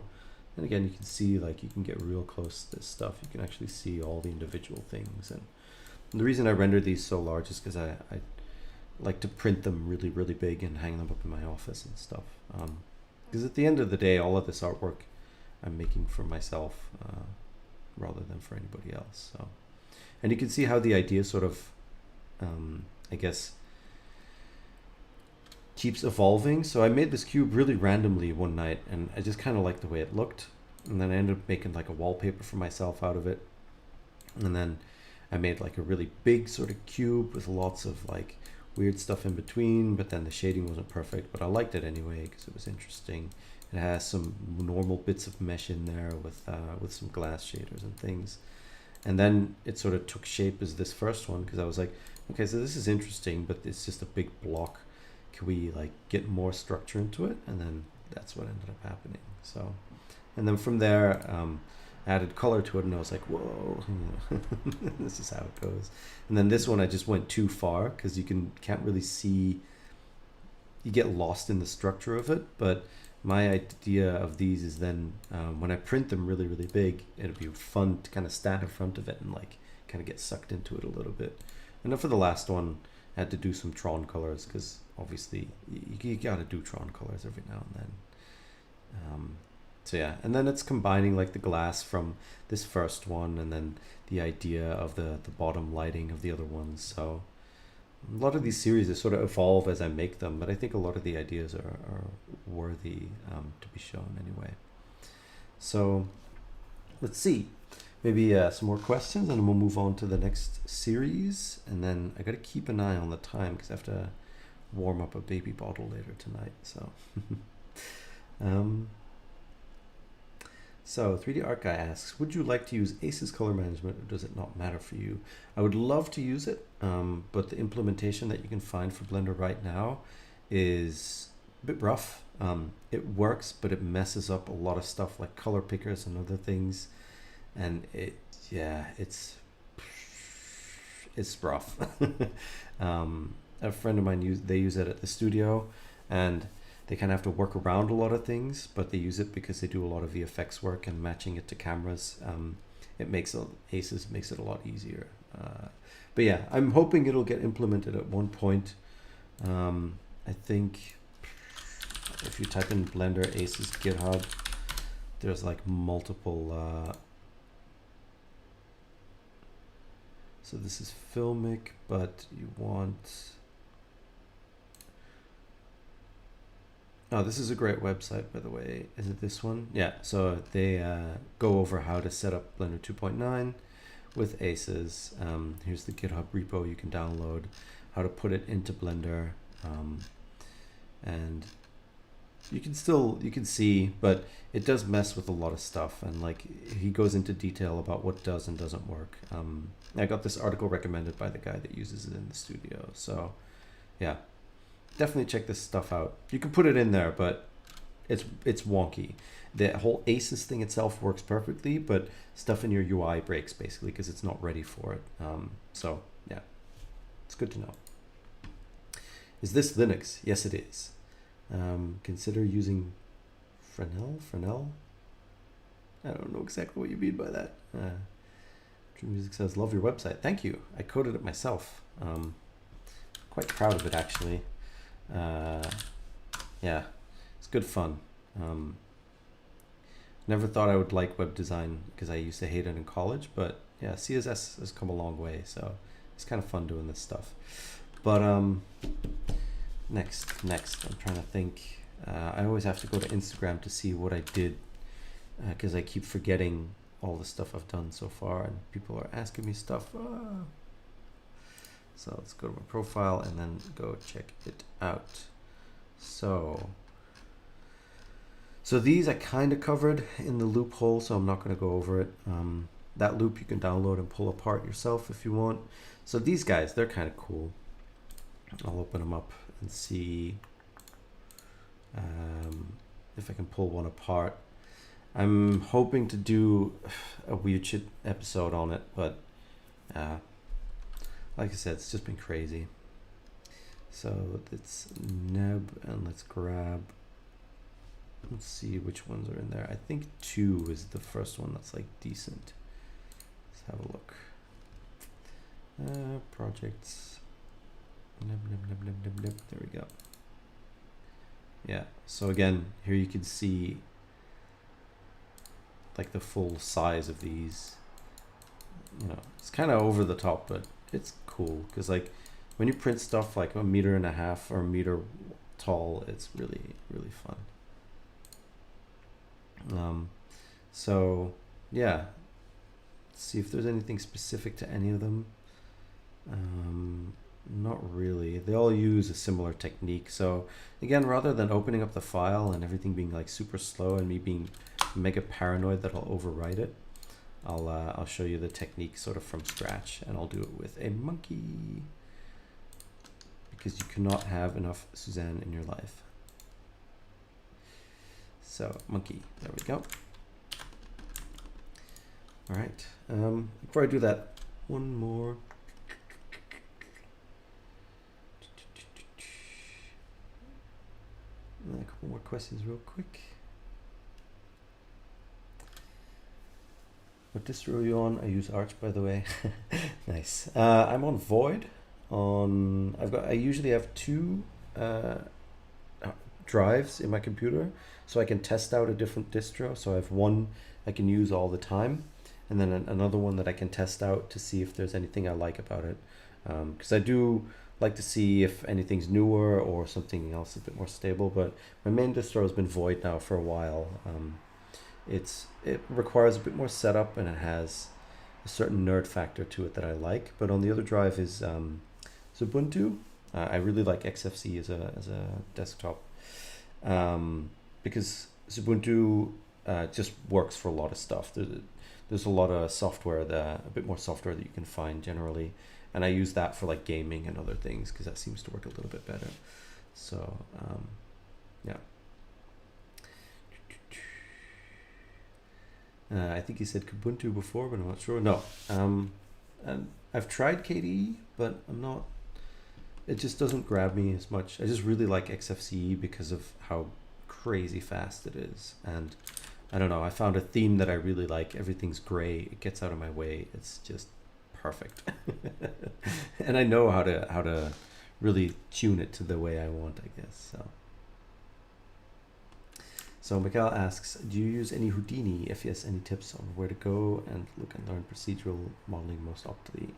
And again, you can see, like, you can get real close to this stuff. You can actually see all the individual things. And the reason I render these so large is because I like to print them really, really big and hang them up in my office and stuff. Because at the end of the day, all of this artwork I'm making for myself rather than for anybody else. So, and you can see how the idea sort of, I guess, keeps evolving. So I made this cube really randomly one night, and I just kind of liked the way it looked. And then I ended up making like a wallpaper for myself out of it. And then I made like a really big sort of cube with lots of like weird stuff in between, but then the shading wasn't perfect, but I liked it anyway because it was interesting. It has some normal bits of mesh in there with some glass shaders and things. And then it sort of took shape as this first one, because I was like, okay, so this is interesting, but it's just a big block. Can we like get more structure into it? And then that's what ended up happening. So, and then from there, added color to it, and I was like, whoa, this is how it goes. And then this one, I just went too far because you can't really see, you get lost in the structure of it. But my idea of these is then when I print them really, really big, it'll be fun to kind of stand in front of it and like kind of get sucked into it a little bit. And then for the last one, I had to do some Tron colors because obviously you gotta do Tron colors every now and then. So yeah, and then it's combining like the glass from this first one and then the idea of the bottom lighting of the other ones. So a lot of these series sort of evolve as I make them, but I think a lot of the ideas are worthy to be shown anyway. So let's see, maybe some more questions, and then we'll move on to the next series. And then I got to keep an eye on the time because I have to warm up a baby bottle later tonight. So so 3D Art Guy asks, would you like to use Ace's color management, or does it not matter for you? I would love to use it, but the implementation that you can find for Blender right now is a bit rough. It works, but it messes up a lot of stuff like color pickers and other things. And it's rough. A friend of mine they use it at the studio, and they kind of have to work around a lot of things, but they use it because they do a lot of VFX work and matching it to cameras. Aces makes it a lot easier. But yeah, I'm hoping it'll get implemented at one point. I think if you type in Blender Aces GitHub, there's like multiple. So this is Filmic, but you want. Oh, this is a great website, by the way. Is it this one? Yeah. So they go over how to set up Blender 2.9 with ACES. Here's the GitHub repo you can download, how to put it into Blender, and you can see, but it does mess with a lot of stuff, and like he goes into detail about what does and doesn't work. I got this article recommended by the guy that uses it in the studio, so yeah, definitely check this stuff out. You can put it in there, but it's wonky. The whole ACES thing itself works perfectly, but stuff in your UI breaks basically because it's not ready for it. So yeah, it's good to know. Is this Linux? Yes, it is. Consider using Fresnel? I don't know exactly what you mean by that. True Music says, love your website. Thank you. I coded it myself. Quite proud of it, actually. Yeah, it's good fun. Never thought I would like web design because I used to hate it in college, but yeah, CSS has come a long way, so it's kind of fun doing this stuff. But next, I'm trying to think. I always have to go to Instagram to see what I did because I keep forgetting all the stuff I've done so far, and people are asking me stuff. So let's go to my profile and then go check it out. So these I kind of covered in the loophole, so I'm not going to go over it. That loop you can download and pull apart yourself if you want. So these guys, they're kind of cool. I'll open them up and see if I can pull one apart. I'm hoping to do a weird shit episode on it, but like I said, it's just been crazy. So it's Neb, and let's see which ones are in there. I think 2 is the first one that's like decent. Let's have a look. Projects. Neb. There we go. Yeah, so again, here you can see like the full size of these. You know, it's kind of over the top, but it's cool because like when you print stuff like 1.5 meters or 1 meter tall, it's really fun. So yeah, let's see if there's anything specific to any of them. Not really. They all use a similar technique. So again, rather than opening up the file and everything being like super slow and me being mega paranoid that I'll overwrite it, I'll show you the technique sort of from scratch, and I'll do it with a monkey because you cannot have enough Suzanne in your life. So monkey, there we go. All right. Before I do that, one more. A couple more questions real quick. What distro are you on? I use Arch, by the way. Nice. I'm on Void. I usually have 2 drives in my computer, so I can test out a different distro. So I have one I can use all the time, and then another one that I can test out to see if there's anything I like about it. Because I do like to see if anything's newer or something else a bit more stable. But my main distro has been Void now for a while. It requires a bit more setup, and it has a certain nerd factor to it that I like. But on the other drive is Ubuntu. I really like Xfce as a desktop because Ubuntu just works for a lot of stuff. There's a lot of software, a bit more software that you can find generally, and I use that for like gaming and other things because that seems to work a little bit better. So yeah. I think he said Kubuntu before, but I'm not sure. No. And I've tried KDE, but I'm not. It just doesn't grab me as much. I just really like Xfce because of how crazy fast it is. And I don't know, I found a theme that I really like. Everything's gray. It gets out of my way. It's just perfect. And I know how to really tune it to the way I want, I guess. So Mikael asks, do you use any Houdini? If yes, any tips on where to go and look and learn procedural modeling most optimally?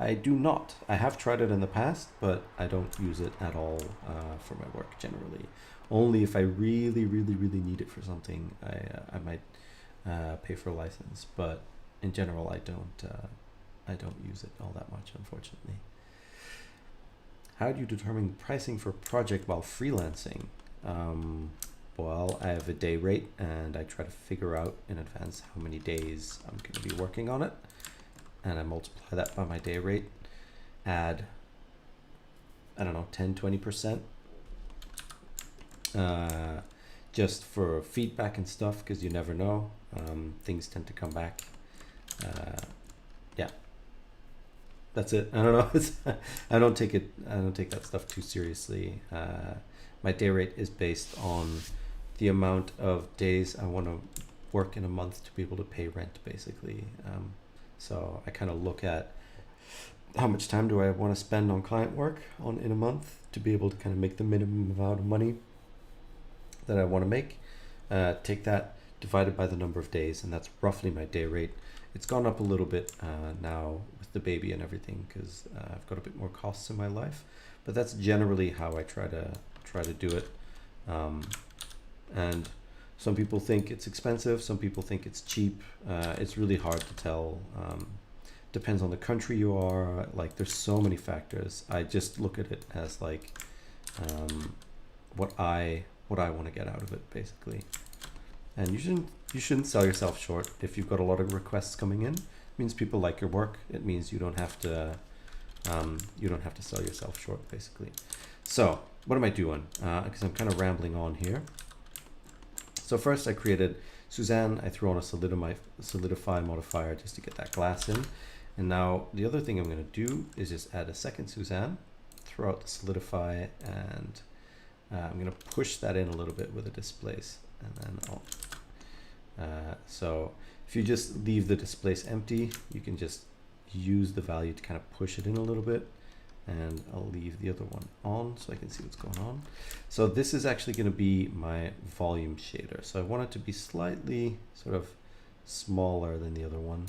I do not. I have tried it in the past, but I don't use it at all for my work generally. Only if I really, really, really need it for something, I might pay for a license. But in general, I don't use it all that much, unfortunately. How do you determine the pricing for a project while freelancing? Well, I have a day rate, and I try to figure out in advance how many days I'm going to be working on it, and I multiply that by my day rate, add, I don't know, 10-20%, just for feedback and stuff, because you never know. Things tend to come back. Yeah, that's it. I don't know. I don't take that stuff too seriously. My day rate is based on the amount of days I want to work in a month to be able to pay rent, basically. So I kind of look at how much time do I want to spend on client work in a month to be able to kind of make the minimum amount of money that I want to make. Take that divided by the number of days, and that's roughly my day rate. It's gone up a little bit now with the baby and everything, because I've got a bit more costs in my life, but that's generally how I try to do it. And some people think it's expensive, some people think it's cheap. It's really hard to tell. Depends on the country you are. Like, there's so many factors. I just look at it as like what I want to get out of it, basically. And you shouldn't sell yourself short. If you've got a lot of requests coming in, it means people like your work. It means you don't have to sell yourself short, basically. So what am I doing? Because I'm kind of rambling on here. So first I created Suzanne. I threw on a solidify modifier just to get that glass in. And now the other thing I'm going to do is just add a second Suzanne, throw out the solidify, and I'm going to push that in a little bit with a displace. And then so if you just leave the displace empty, you can just use the value to kind of push it in a little bit. And I'll leave the other one on so I can see what's going on. So this is actually going to be my volume shader. So I want it to be slightly sort of smaller than the other one.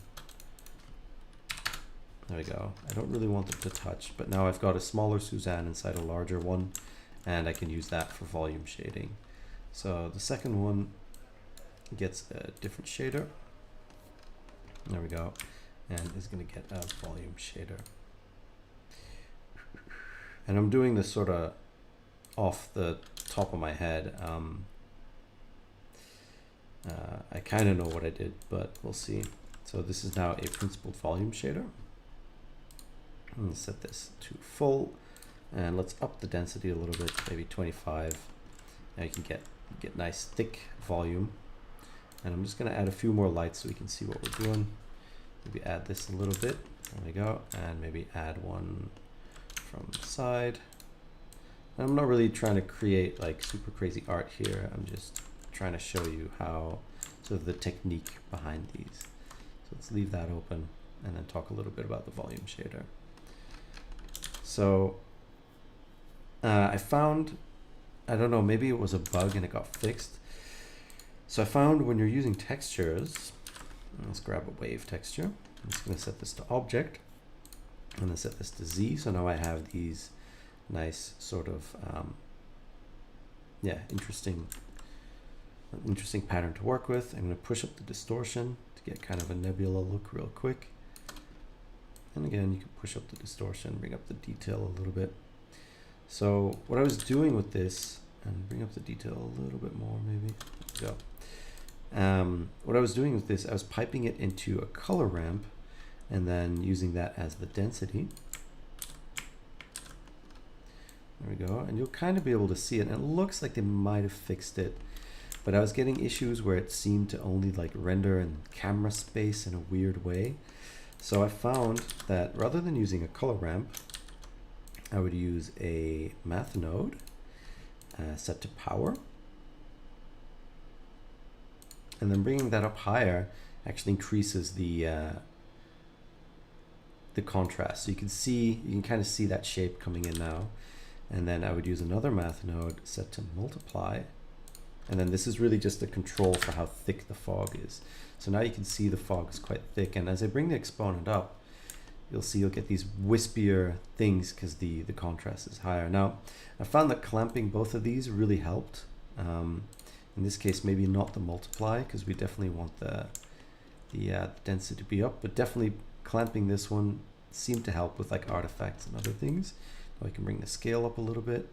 There we go. I don't really want it to touch, but now I've got a smaller Suzanne inside a larger one, and I can use that for volume shading. So the second one gets a different shader. There we go. And is going to get a volume shader. And I'm doing this sort of off the top of my head. I kind of know what I did, but we'll see. So this is now a principled volume shader. I'm going to set this to full, and let's up the density a little bit, maybe 25. Now you can get nice thick volume. And I'm just going to add a few more lights so we can see what we're doing. Maybe add this a little bit. There we go. And maybe add one from the side. And I'm not really trying to create like super crazy art here. I'm just trying to show you how sort of the technique behind these. So let's leave that open and then talk a little bit about the volume shader. So I found, I don't know, maybe it was a bug and it got fixed. So I found when you're using textures, let's grab a wave texture. I'm just going to set this to object. I'm going to set this to Z. So now I have these nice sort of, interesting pattern to work with. I'm going to push up the distortion to get kind of a nebula look real quick. And again, you can push up the distortion, bring up the detail a little bit. So what I was doing with this, and bring up the detail a little bit more maybe. There we go. What I was doing with this, I was piping it into a color ramp and then using that as the density. There we go. And you'll kind of be able to see it. And it looks like they might have fixed it, but I was getting issues where it seemed to only like render in camera space in a weird way. So I found that rather than using a color ramp, I would use a math node set to power. And then bringing that up higher actually increases the contrast. So you can kind of see that shape coming in now. And then I would use another math node set to multiply. And then this is really just a control for how thick the fog is. So now you can see the fog is quite thick. And as I bring the exponent up, you'll see you'll get these wispier things because the contrast is higher. Now, I found that clamping both of these really helped. In this case, maybe not the multiply, because we definitely want the density to be up, but definitely clamping this one seemed to help with like artifacts and other things. Now I can bring the scale up a little bit,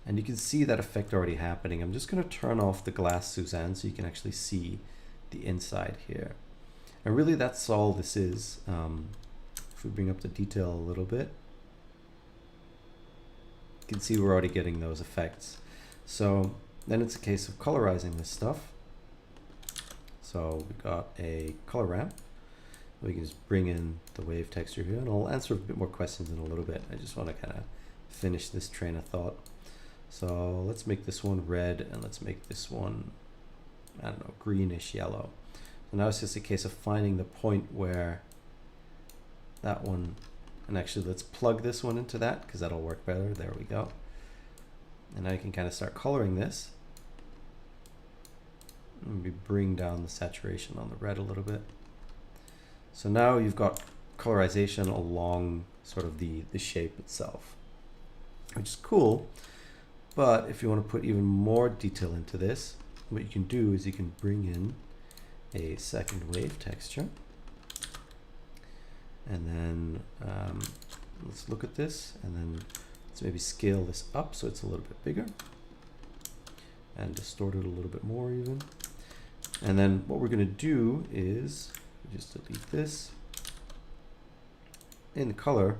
and you can see that effect already happening. I'm just going to turn off the glass Suzanne so you can actually see the inside here. And really that's all this is. If we bring up the detail a little bit, you can see we're already getting those effects. So then it's a case of colorizing this stuff. So we got a color ramp. We can just bring in the wave texture here, and I'll answer a bit more questions in a little bit. I just want to kind of finish this train of thought. So let's make this one red, and let's make this one, I don't know, greenish yellow. So now it's just a case of finding the point where that one, and actually let's plug this one into that because that'll work better. There we go. And now you can kind of start coloring this. Maybe bring down the saturation on the red a little bit. So now you've got colorization along sort of the shape itself, which is cool. But if you want to put even more detail into this, what you can do is you can bring in a second wave texture. And then let's look at this, and then let's maybe scale this up so it's a little bit bigger and distort it a little bit more even. And then what we're going to do is just delete this. In the color,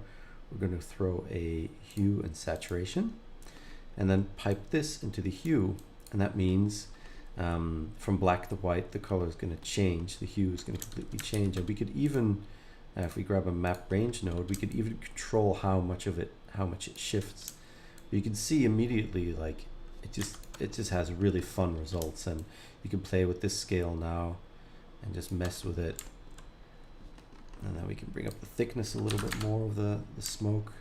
we're going to throw a hue and saturation, and then pipe this into the hue. And that means from black to white, the color is going to change. The hue is going to completely change. And we could even, if we grab a map range node, we could even control how much it shifts. But you can see immediately, like it just has really fun results, and you can play with this scale now and just mess with it. And then we can bring up the thickness a little bit more of the smoke.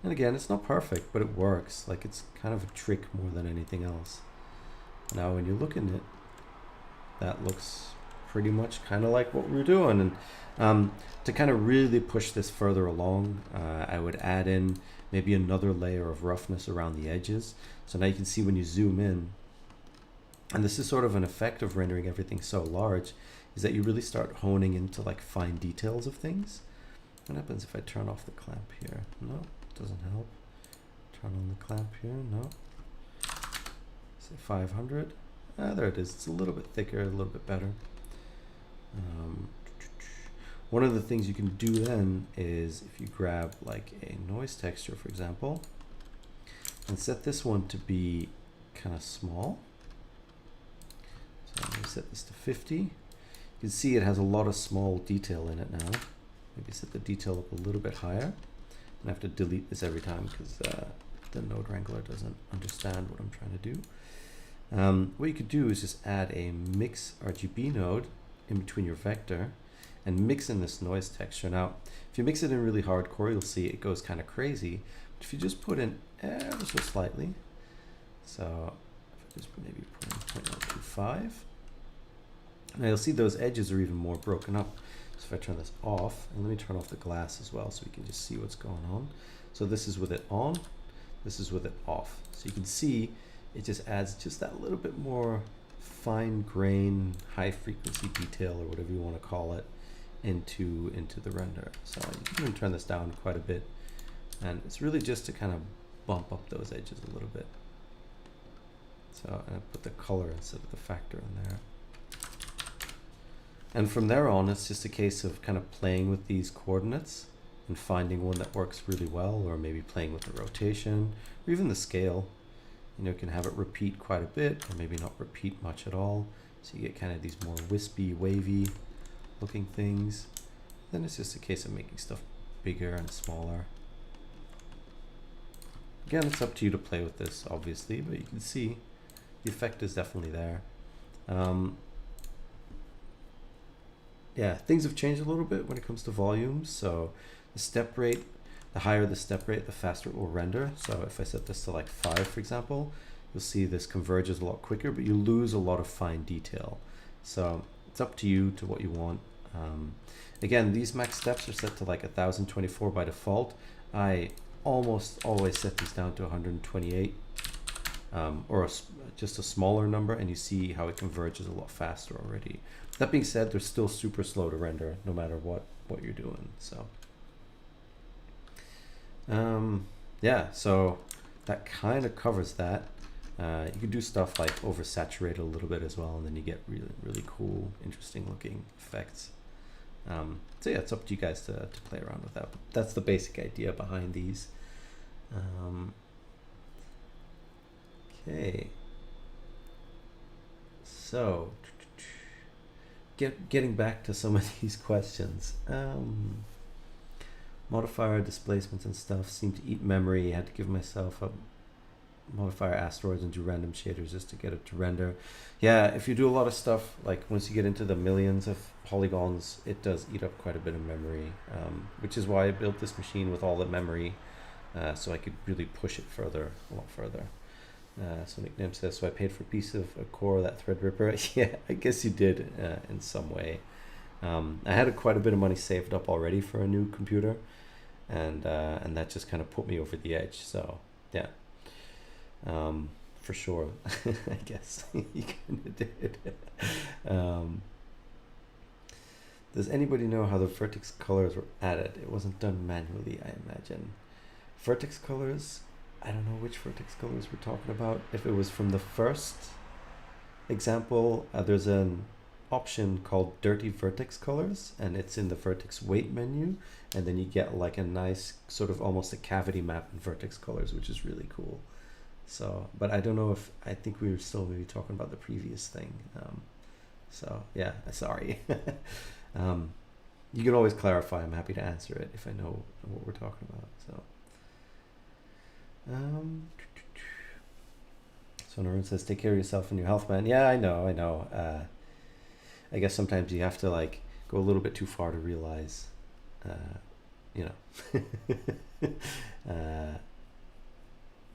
And again, it's not perfect, but it works. Like, it's kind of a trick more than anything else. Now when you're looking at it, that looks pretty much kind of like what we're doing. And to kind of really push this further along, I would add in maybe another layer of roughness around the edges. So now you can see when you zoom in, and this is sort of an effect of rendering everything so large, is that you really start honing into like fine details of things. What happens if I turn off the clamp here? No, it doesn't help. Turn on the clamp here, no. Say 500. There it is. It's a little bit thicker, a little bit better. One of the things you can do then is if you grab like a noise texture, for example, and set this one to be kind of small. So I'm going to set this to 50. You can see it has a lot of small detail in it now. Maybe set the detail up a little bit higher. I have to delete this every time because the node wrangler doesn't understand what I'm trying to do. What you could do is just add a mix RGB node in between your vector and mix in this noise texture. Now, if you mix it in really hardcore, you'll see it goes kind of crazy. But if you just put in ever so slightly, so if I just maybe put in 0.125, now you'll see those edges are even more broken up. So if I turn this off, and let me turn off the glass as well so we can just see what's going on. So this is with it on, this is with it off. So you can see it just adds just that little bit more fine grain, high frequency detail, or whatever you want to call it, into the render. So you can even turn this down quite a bit, and it's really just to kind of bump up those edges a little bit. So I put the color instead of the factor in there. And from there on, it's just a case of kind of playing with these coordinates and finding one that works really well, or maybe playing with the rotation or even the scale. You know, you can have it repeat quite a bit, or maybe not repeat much at all. So you get kind of these more wispy, wavy looking things. Then it's just a case of making stuff bigger and smaller. Again, it's up to you to play with this, obviously, but you can see the effect is definitely there. Yeah, things have changed a little bit when it comes to volumes. So the step rate, the higher the step rate, the faster it will render. So if I set this to like 5, for example, you'll see this converges a lot quicker, but you lose a lot of fine detail. So it's up to you to what you want. Again, these max steps are set to like 1024 by default. I almost always set these down to 128, or just a smaller number, and you see how it converges a lot faster already. That being said, they're still super slow to render no matter what you're doing. So yeah, so that kind of covers that. You can do stuff like oversaturate a little bit as well, and then you get really cool, interesting looking effects. So yeah, it's up to you guys to play around with that. But that's the basic idea behind these. Okay. So getting back to some of these questions. Modifier displacements and stuff seem to eat memory. I had to give myself a modifier asteroids and do random shaders just to get it to render. Yeah, if you do a lot of stuff, like once you get into the millions of polygons, it does eat up quite a bit of memory, which is why I built this machine with all the memory, so I could really push it further, a lot further. So Nickname says, so I paid for a piece of a core of that Threadripper. Yeah, I guess you did in some way. I had quite a bit of money saved up already for a new computer, and that just kind of put me over the edge. So yeah, for sure, I guess you kind of did. Does anybody know how the vertex colors were added? It wasn't done manually, I imagine. Vertex colors, I don't know which vertex colors we're talking about. If it was from the first example, there's an option called dirty vertex colors, and it's in the vertex weight menu, and then you get like a nice sort of almost a cavity map in vertex colors, which is really cool. So, but I don't know if, I think we were still maybe talking about the previous thing. So yeah, sorry. You can always clarify. I'm happy to answer it if I know what we're talking about. So Noreen says, take care of yourself and your health, man. Yeah, I know. I guess sometimes you have to like go a little bit too far to realize, you know,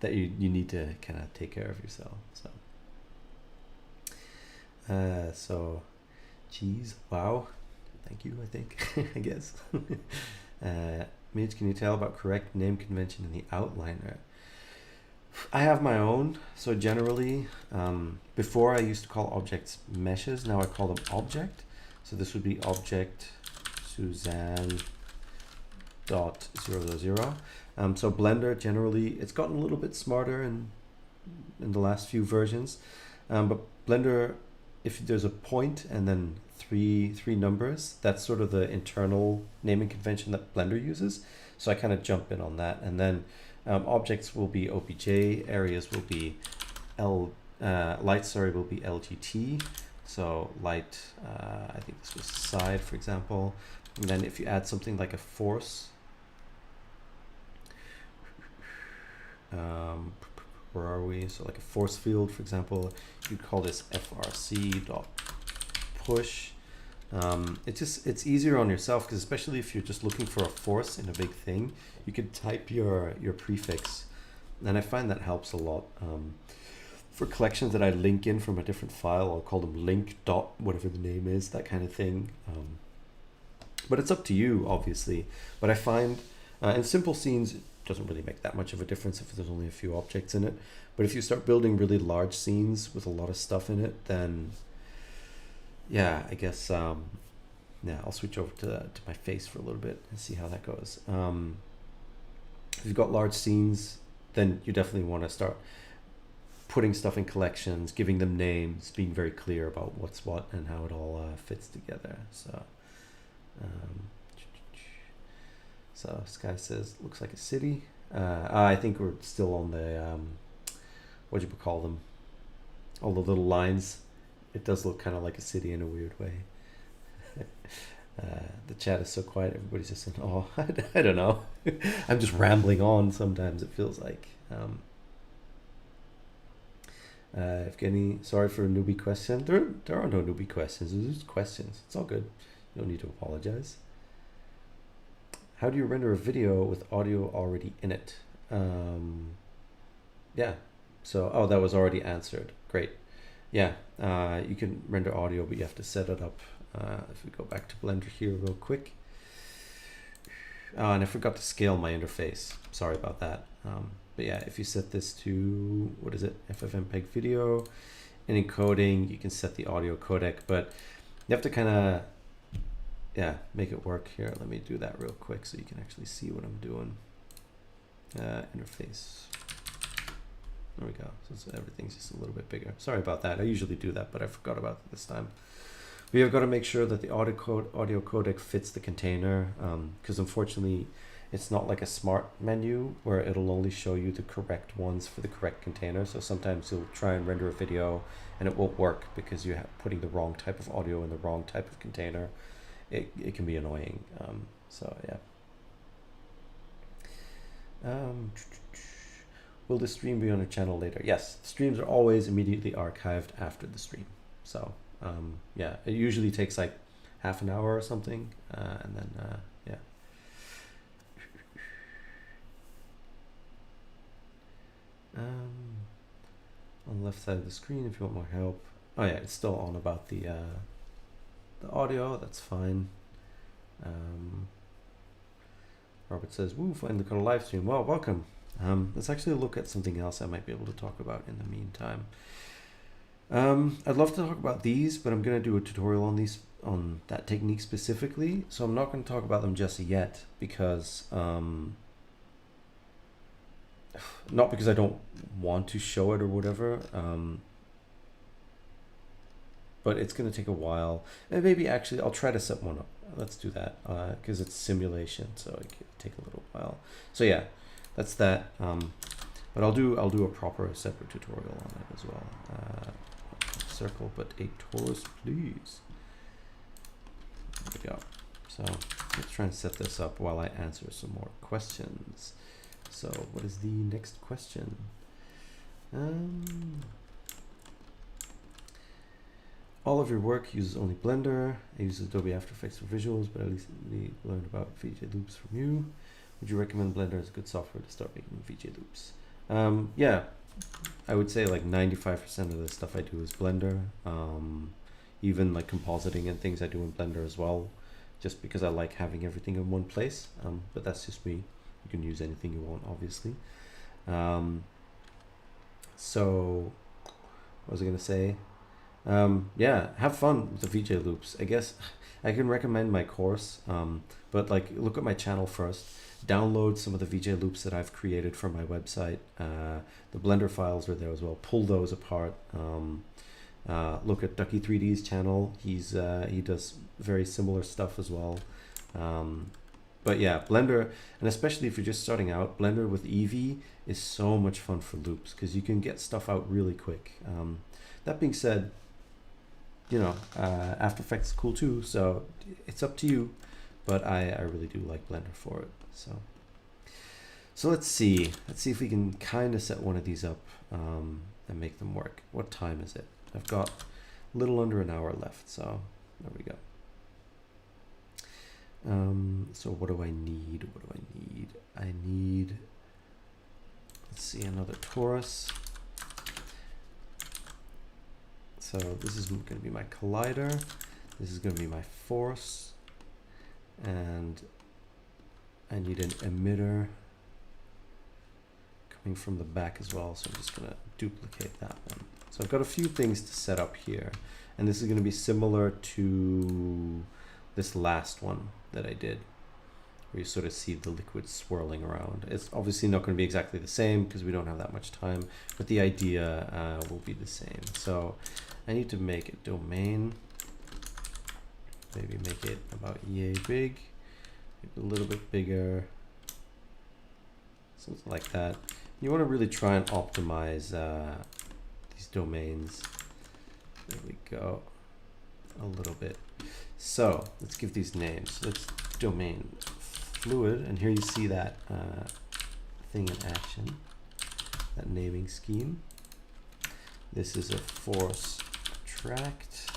that you need to kind of take care of yourself. So, geez, wow. Thank you, I think, I guess. Mitch, can you tell about correct name convention in the outliner? I have my own. So generally, before I used to call objects meshes. Now I call them object. So this would be object Suzanne dot 000. So Blender generally, it's gotten a little bit smarter in the last few versions. But Blender, if there's a point and then three numbers, that's sort of the internal naming convention that Blender uses. So I kind of jump in on that, and then objects will be OBJ, areas will be light, will be LGT. So light, I think this was side, for example. And then if you add something like a force, where are we? So like a force field, for example, you'd call this frc dot push. It's easier on yourself, because especially if you're just looking for a force in a big thing, you could type your prefix, and I find that helps a lot. For collections that I link in from a different file, I'll call them link dot whatever the name is, that kind of thing. But it's up to you, obviously. But I find in simple scenes, it doesn't really make that much of a difference if there's only a few objects in it. But if you start building really large scenes with a lot of stuff in it, then yeah, I guess yeah, I'll switch over to my face for a little bit and see how that goes. If you've got large scenes, then you definitely want to start putting stuff in collections, giving them names, being very clear about what's what and how it all fits together. So Sky says, looks like a city. I think we're still on the what do you call them? All the little lines. It does look kind of like a city in a weird way. The chat is so quiet. Everybody's just saying, "Oh, I don't know." I'm just rambling on. Sometimes it feels like. Evgeny, sorry for a newbie question. There are no newbie questions. There's just questions. It's all good. You don't need to apologize. How do you render a video with audio already in it? Yeah. So, that was already answered. Great. Yeah. You can render audio, but you have to set it up If we go back to Blender here real quick. Oh, and I forgot to scale my interface. Sorry about that. But yeah, if you set this to, what is it? FFmpeg video and encoding, you can set the audio codec, but you have to kind of, yeah, make it work here. Let me do that real quick so you can actually see what I'm doing. Interface. There we go. So everything's just a little bit bigger. Sorry about that. I usually do that, but I forgot about it this time. We have got to make sure that the audio codec fits the container, because unfortunately it's not like a smart menu where it'll only show you the correct ones for the correct container. So sometimes you'll try and render a video and it won't work because you're putting the wrong type of audio in the wrong type of container. It can be annoying. So yeah. Will the stream be on a channel later? Yes, streams are always immediately archived after the stream. So yeah, it usually takes like half an hour or something, and then yeah. On the left side of the screen, if you want more help. Oh yeah, it's still on about the audio. That's fine. Robert says, "Woo, finally got a live stream." Well, welcome. Let's actually look at something else I might be able to talk about in the meantime. I'd love to talk about these, but I'm going to do a tutorial on that technique specifically. So I'm not going to talk about them just yet because, not because I don't want to show it or whatever, but it's going to take a while. And maybe actually I'll try to set one up. Let's do that because it's simulation, so it could take a little while. So yeah, that's that. But I'll do a proper separate tutorial on it as well. Circle, but a torus, please. There we go. So let's try and set this up while I answer some more questions. So what is the next question? All of your work uses only Blender. I use Adobe After Effects for visuals, but at least we learned about VJ loops from you. Would you recommend Blender as a good software to start making VJ loops? Yeah, I would say like 95% of the stuff I do is Blender. Even like compositing and things I do in Blender as well, just because I like having everything in one place. But that's just me. You can use anything you want, obviously. So what was I gonna say? Yeah, have fun with the VJ loops. I guess I can recommend my course, but like look at my channel first. Download some of the VJ loops that I've created from my website. The Blender files are there as well. Pull those apart. Look at Ducky3D's channel. He does very similar stuff as well. But yeah, Blender, and especially if you're just starting out, Blender with Eevee is so much fun for loops because you can get stuff out really quick. That being said, you know, After Effects is cool too, so it's up to you. But I really do like Blender for it. So let's see if we can kind of set one of these up and make them work. What time is it? I've got a little under an hour left, so there we go. So what do I need? I need, let's see, another torus. So this is going to be my collider. This is going to be my force. And I need an emitter coming from the back as well. So I'm just going to duplicate that one. So I've got a few things to set up here. And this is going to be similar to this last one that I did, where you sort of see the liquid swirling around. It's obviously not going to be exactly the same because we don't have that much time, but the idea will be the same. So I need to make a domain, maybe make it about yay big, maybe a little bit bigger, something like that. You want to really try and optimize these domains. There we go, a little bit. So let's give these names. Let's domain fluid, and here you see that thing in action, that naming scheme. This is a force attract.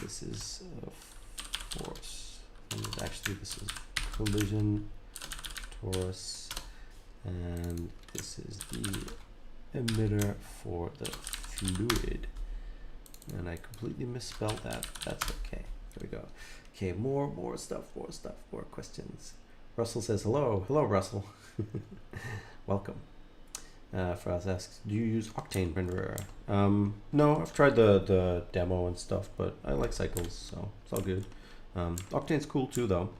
This is a force. And actually, this is collision torus, and this is the emitter for the fluid. And I completely misspelled that. That's okay. There we go. Okay, more stuff, more questions. Russell says hello. Hello, Russell. Welcome. Faraz asks, do you use Octane renderer? No, I've tried the demo and stuff, but I like Cycles, so it's all good. Octane's cool too, though.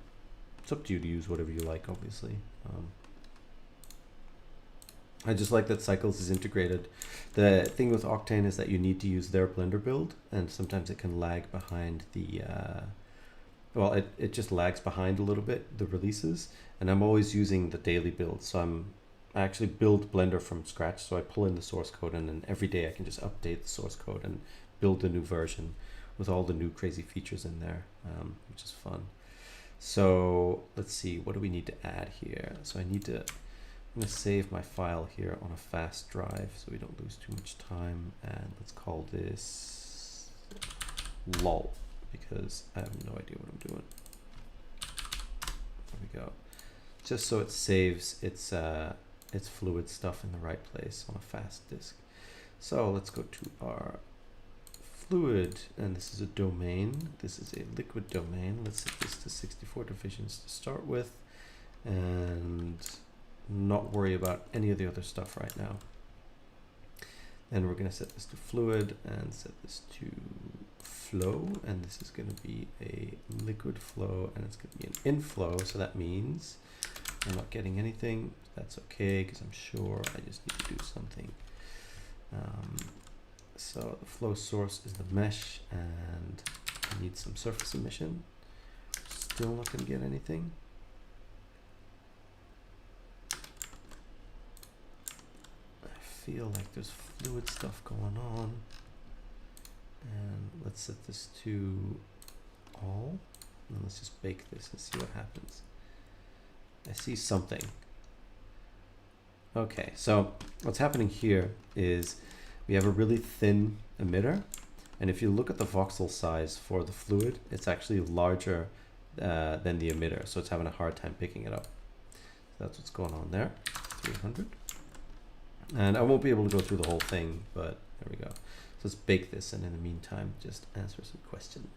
It's up to you to use whatever you like, obviously. I just like that Cycles is integrated. The thing with Octane is that you need to use their Blender build, and sometimes it can lag behind the, well, it just lags behind a little bit, the releases, and I'm always using the daily build, so I actually build Blender from scratch, so I pull in the source code, and then every day I can just update the source code and build the new version with all the new crazy features in there, which is fun. So let's see, what do we need to add here? So I'm gonna save my file here on a fast drive so we don't lose too much time, and let's call this lol, because I have no idea what I'm doing. There we go. Just so it saves its fluid stuff in the right place on a fast disk. So let's go to our fluid, and this is a domain. This is a liquid domain. Let's set this to 64 divisions to start with, and not worry about any of the other stuff right now. And we're going to set this to fluid and set this to flow, and this is going to be a liquid flow, and it's going to be an inflow, so that means I'm not getting anything. That's okay, because I'm sure I just need to do something. So the flow source is the mesh, and I need some surface emission. Still not going to get anything. I feel like there's fluid stuff going on. And let's set this to all, and let's just bake this and see what happens. I see something. Okay, so what's happening here is we have a really thin emitter, and if you look at the voxel size for the fluid, it's actually larger than the emitter, so it's having a hard time picking it up. So that's what's going on there. 300. And I won't be able to go through the whole thing, but there we go. So let's bake this, and in the meantime, just answer some questions.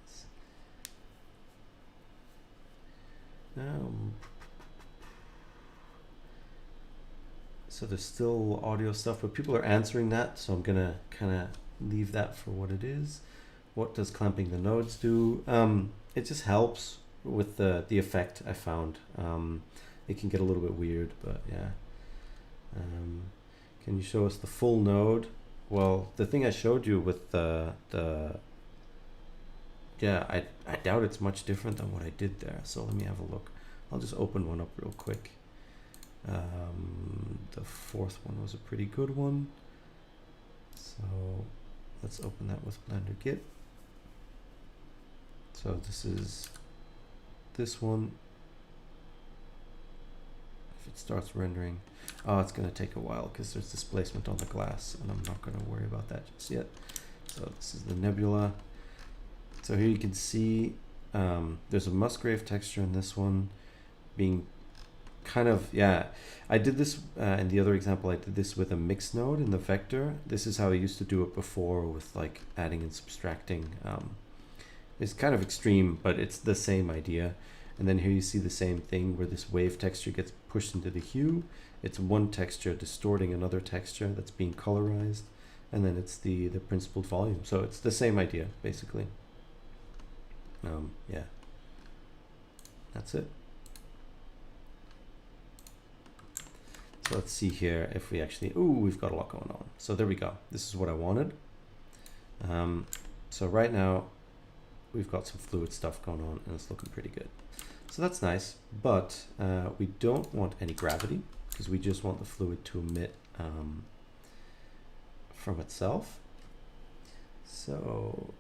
So there's still audio stuff, but people are answering that, so I'm gonna kind of leave that for what it is. What does clamping the nodes do? It just helps with the effect, I found. It can get a little bit weird, but yeah. Can you show us the full node? Well, the thing I showed you with yeah, I doubt it's much different than what I did there. So let me have a look. I'll just open one up real quick. The fourth one was a pretty good one. So let's open that with Blender Git. So this is this one. If it starts rendering, oh, it's going to take a while because there's displacement on the glass, and I'm not going to worry about that just yet. So this is the Nebula. So here you can see there's a Musgrave texture in this one being kind of, yeah, I did this in the other example. I did this with a mix node in the vector. This is how I used to do it before with like adding and subtracting. It's kind of extreme, but it's the same idea. And then here you see the same thing where this wave texture gets pushed into the hue. It's one texture distorting another texture that's being colorized, and then it's the principled volume. So it's the same idea basically. Yeah, that's it. So let's see here if we actually, ooh, we've got a lot going on. So there we go. This is what I wanted. So right now we've got some fluid stuff going on, and it's looking pretty good. So that's nice, but we don't want any gravity because we just want the fluid to emit from itself. So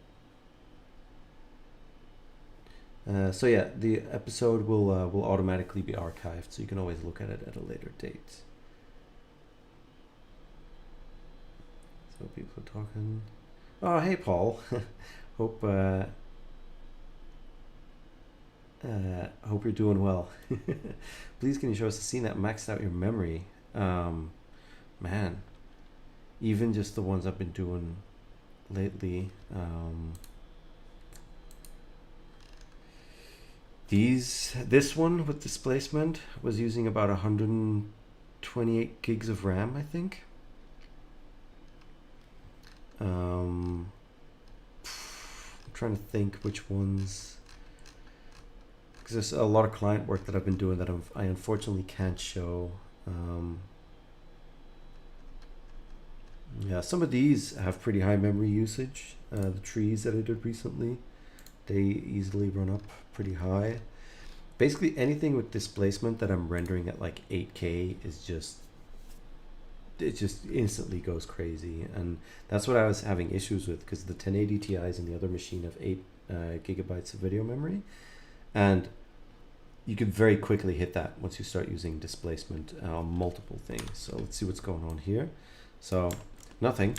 yeah, the episode will automatically be archived, so you can always look at it at a later date. So people are talking. Oh, hey, Paul. Hope you're doing well. Please, can you show us a scene that maxed out your memory? Man, even just the ones I've been doing lately. This one with displacement was using about 128 gigs of RAM, I think. I'm trying to think which ones, because there's a lot of client work that I've been doing that I unfortunately can't show. Yeah, some of these have pretty high memory usage. The trees that I did recently, they easily run up pretty high. Basically anything with displacement that I'm rendering at like 8K is just, it just instantly goes crazy. And that's what I was having issues with, because the 1080 Ti's in the other machine have 8 gigabytes of video memory, and you can very quickly hit that once you start using displacement on multiple things. So let's see what's going on here. So nothing,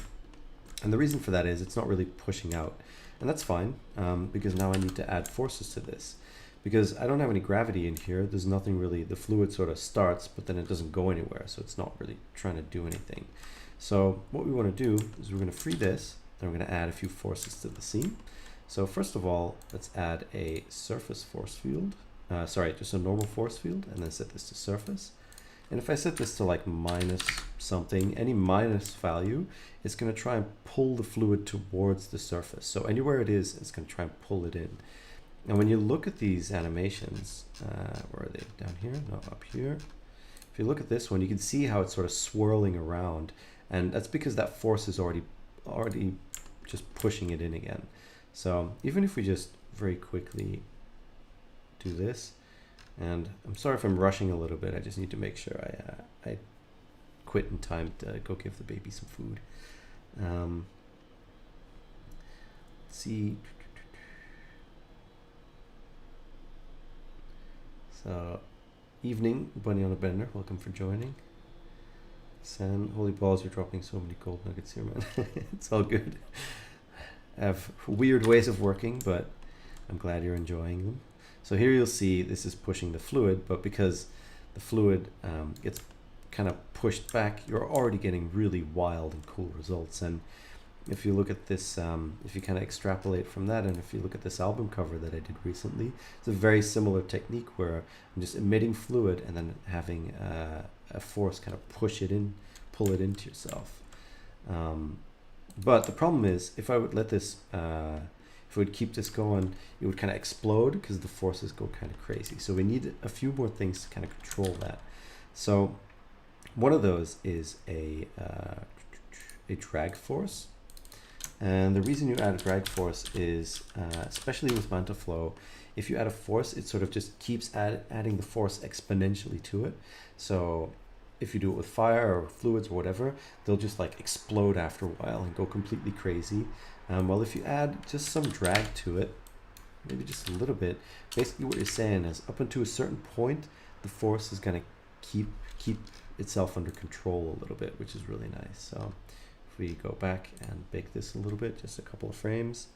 and the reason for that is it's not really pushing out, and that's fine, because now I need to add forces to this, because I don't have any gravity in here. There's nothing really, the fluid sort of starts, but then it doesn't go anywhere, so it's not really trying to do anything. So what we want to do is we're going to free this, and we're going to add a few forces to the scene. So first of all, let's add a surface force field, sorry, just a normal force field, and then set this to surface. And if I set this to like minus something, any minus value, it's going to try and pull the fluid towards the surface. So anywhere it is, it's going to try and pull it in. And when you look at these animations, where are they? Down here? No, up here. If you look at this one, you can see how it's sort of swirling around, and that's because that force is already just pushing it in again. So even if we just very quickly do this, and I'm sorry if I'm rushing a little bit, I just need to make sure I quit in time to go give the baby some food. Let's see. So, evening, Bunny on a Bender, welcome for joining. Sam, holy balls, you're dropping so many gold nuggets here, man. It's all good. I have weird ways of working, but I'm glad you're enjoying them. So here you'll see this is pushing the fluid, but because the fluid gets kind of pushed back, you're already getting really wild and cool results. And if you look at this, if you kind of extrapolate from that, and if you look at this album cover that I did recently, it's a very similar technique where I'm just emitting fluid and then having a force kind of push it in, pull it into yourself. But the problem is, if I would let this, if we would keep this going, it would kind of explode because the forces go kind of crazy. So we need a few more things to kind of control that. So one of those is a drag force. And the reason you add a drag force is, especially with MantaFlow, if you add a force, it sort of just keeps adding the force exponentially to it. So if you do it with fire or fluids or whatever, they'll just like explode after a while and go completely crazy. Well, if you add just some drag to it, maybe just a little bit, basically what you're saying is up until a certain point, the force is going to keep itself under control a little bit, which is really nice. So if we go back and bake this a little bit, just a couple of frames,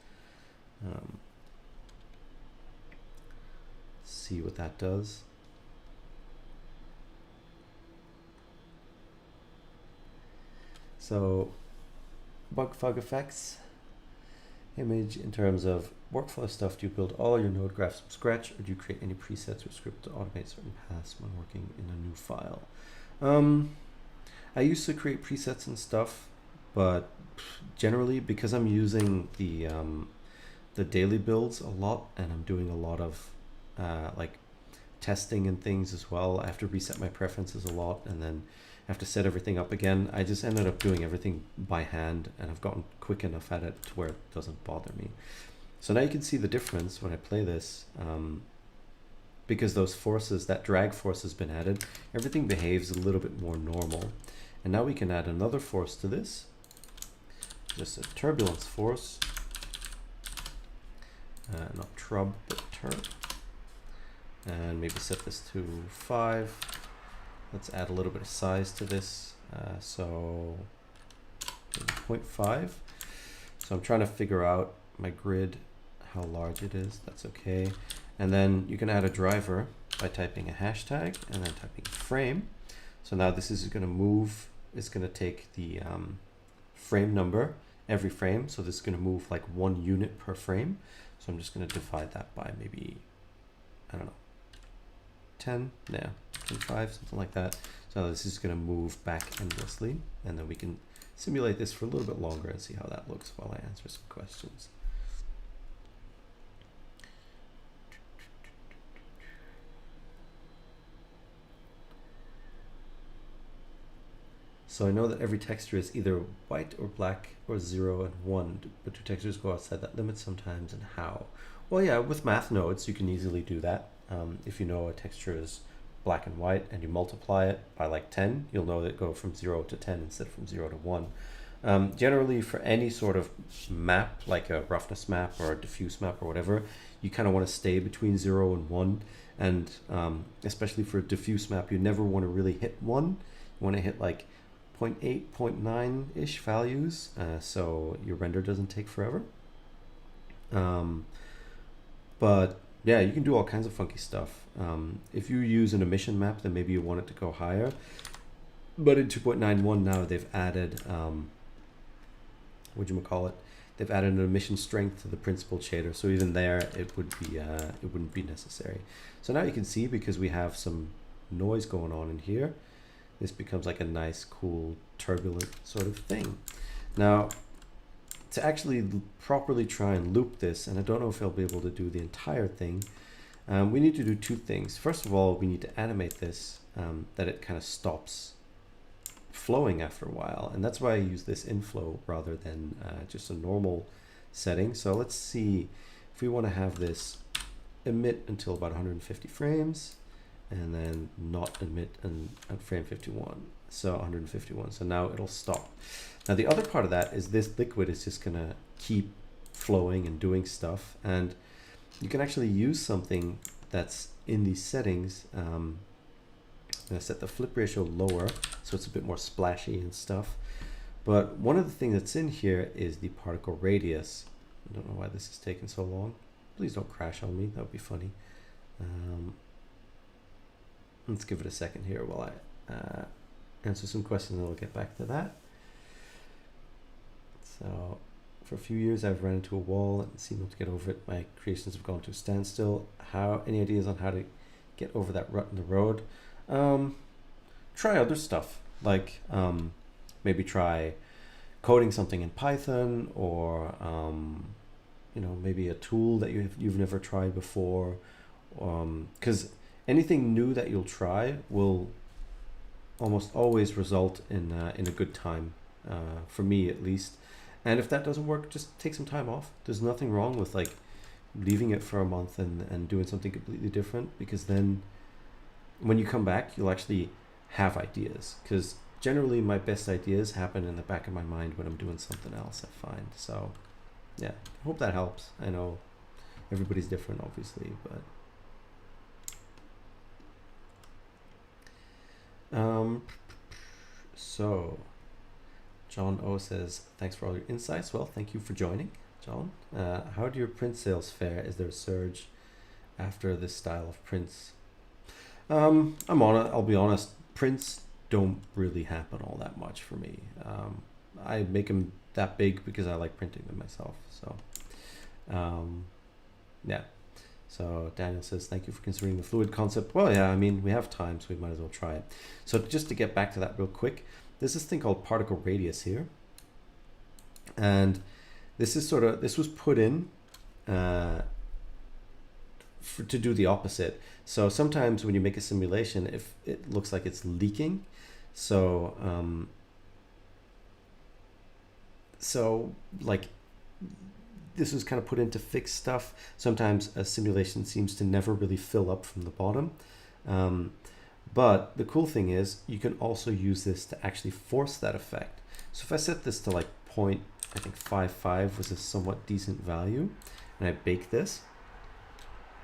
see what that does. So bug fog effects. Image in terms of workflow stuff, do you build all your node graphs from scratch, or do you create any presets or script to automate certain paths when working in a new file? I used to create presets and stuff, but generally because I'm using the daily builds a lot, and I'm doing a lot of like testing and things as well, I have to reset my preferences a lot, and then have to set everything up again. I just ended up doing everything by hand, and I've gotten quick enough at it to where it doesn't bother me. So now you can see the difference when I play this, because those forces, that drag force has been added, everything behaves a little bit more normal. And now we can add another force to this, just a turbulence force, not trub, but turb, and maybe set this to 5. Let's add a little bit of size to this, so 0.5. So I'm trying to figure out my grid, how large it is. That's okay. And then you can add a driver by typing a hashtag and then typing frame. So now this is going to move. It's going to take the frame number every frame. So this is going to move like 1 unit per frame. So I'm just going to divide that by maybe, I don't know, 10, yeah, 25, something like that. So this is going to move back endlessly, and then we can simulate this for a little bit longer and see how that looks while I answer some questions. So I know that every texture is either white or black or 0 and 1, but do textures go outside that limit sometimes, and how? Well, yeah, with math nodes, you can easily do that. If you know a texture is black and white and you multiply it by like 10, you'll know that it go from 0 to 10 instead of from 0 to 1. Generally, for any sort of map, like a roughness map or a diffuse map or whatever, you kind of want to stay between 0 and 1. And especially for a diffuse map, you never want to really hit 1. You want to hit like 0.8, 0.9-ish values, so your render doesn't take forever. But yeah, you can do all kinds of funky stuff. If you use an emission map, then maybe you want it to go higher. But in 2.91 now they've added, whatchamacallit, they've added an emission strength to the principal shader. So even there, it wouldn't be necessary. So now you can see, because we have some noise going on in here, this becomes like a nice, cool, turbulent sort of thing. Now, to actually properly try and loop this, and I don't know if I'll be able to do the entire thing, we need to do 2 things. First of all, we need to animate this, that it kind of stops flowing after a while. And that's why I use this inflow rather than just a normal setting. So let's see if we want to have this emit until about 150 frames. And then not emit at frame 51, so 151. So now it'll stop. Now the other part of that is this liquid is just gonna keep flowing and doing stuff, and you can actually use something that's in these settings. I'm gonna set the flip ratio lower so it's a bit more splashy and stuff. But one of the things that's in here is the particle radius. I don't know why this is taking so long. Please don't crash on me, that would be funny. Let's give it a second here while I answer some questions, and I'll get back to that. So for a few years I've run into a wall and seemed able to get over it. My creations have gone to a standstill. Any ideas on how to get over that rut in the road? Try other stuff, like maybe try coding something in Python, or you know, maybe a tool that you've never tried before, because anything new that you'll try will almost always result in a good time, for me at least. And if that doesn't work, just take some time off. There's nothing wrong with like leaving it for a month and doing something completely different, because then when you come back, you'll actually have ideas. Because generally my best ideas happen in the back of my mind when I'm doing something else, I find. So yeah, I hope that helps. I know everybody's different, obviously, but so John O says, thanks for all your insights. Well, thank you for joining, John. How do your print sales fare? Is there a surge after this style of prints? I'll be honest, prints don't really happen all that much for me. I make them that big because I like printing them myself. So yeah. So Daniel says, thank you for considering the fluid concept. Well, yeah, I mean, we have time, so we might as well try it. So just to get back to that real quick, there's this thing called particle radius here. And this was put in to do the opposite. So sometimes when you make a simulation, if it looks like it's leaking, so like this was kind of put in to fix stuff. Sometimes a simulation seems to never really fill up from the bottom. But the cool thing is you can also use this to actually force that effect. So if I set this to like 0.55 was a somewhat decent value, and I bake this,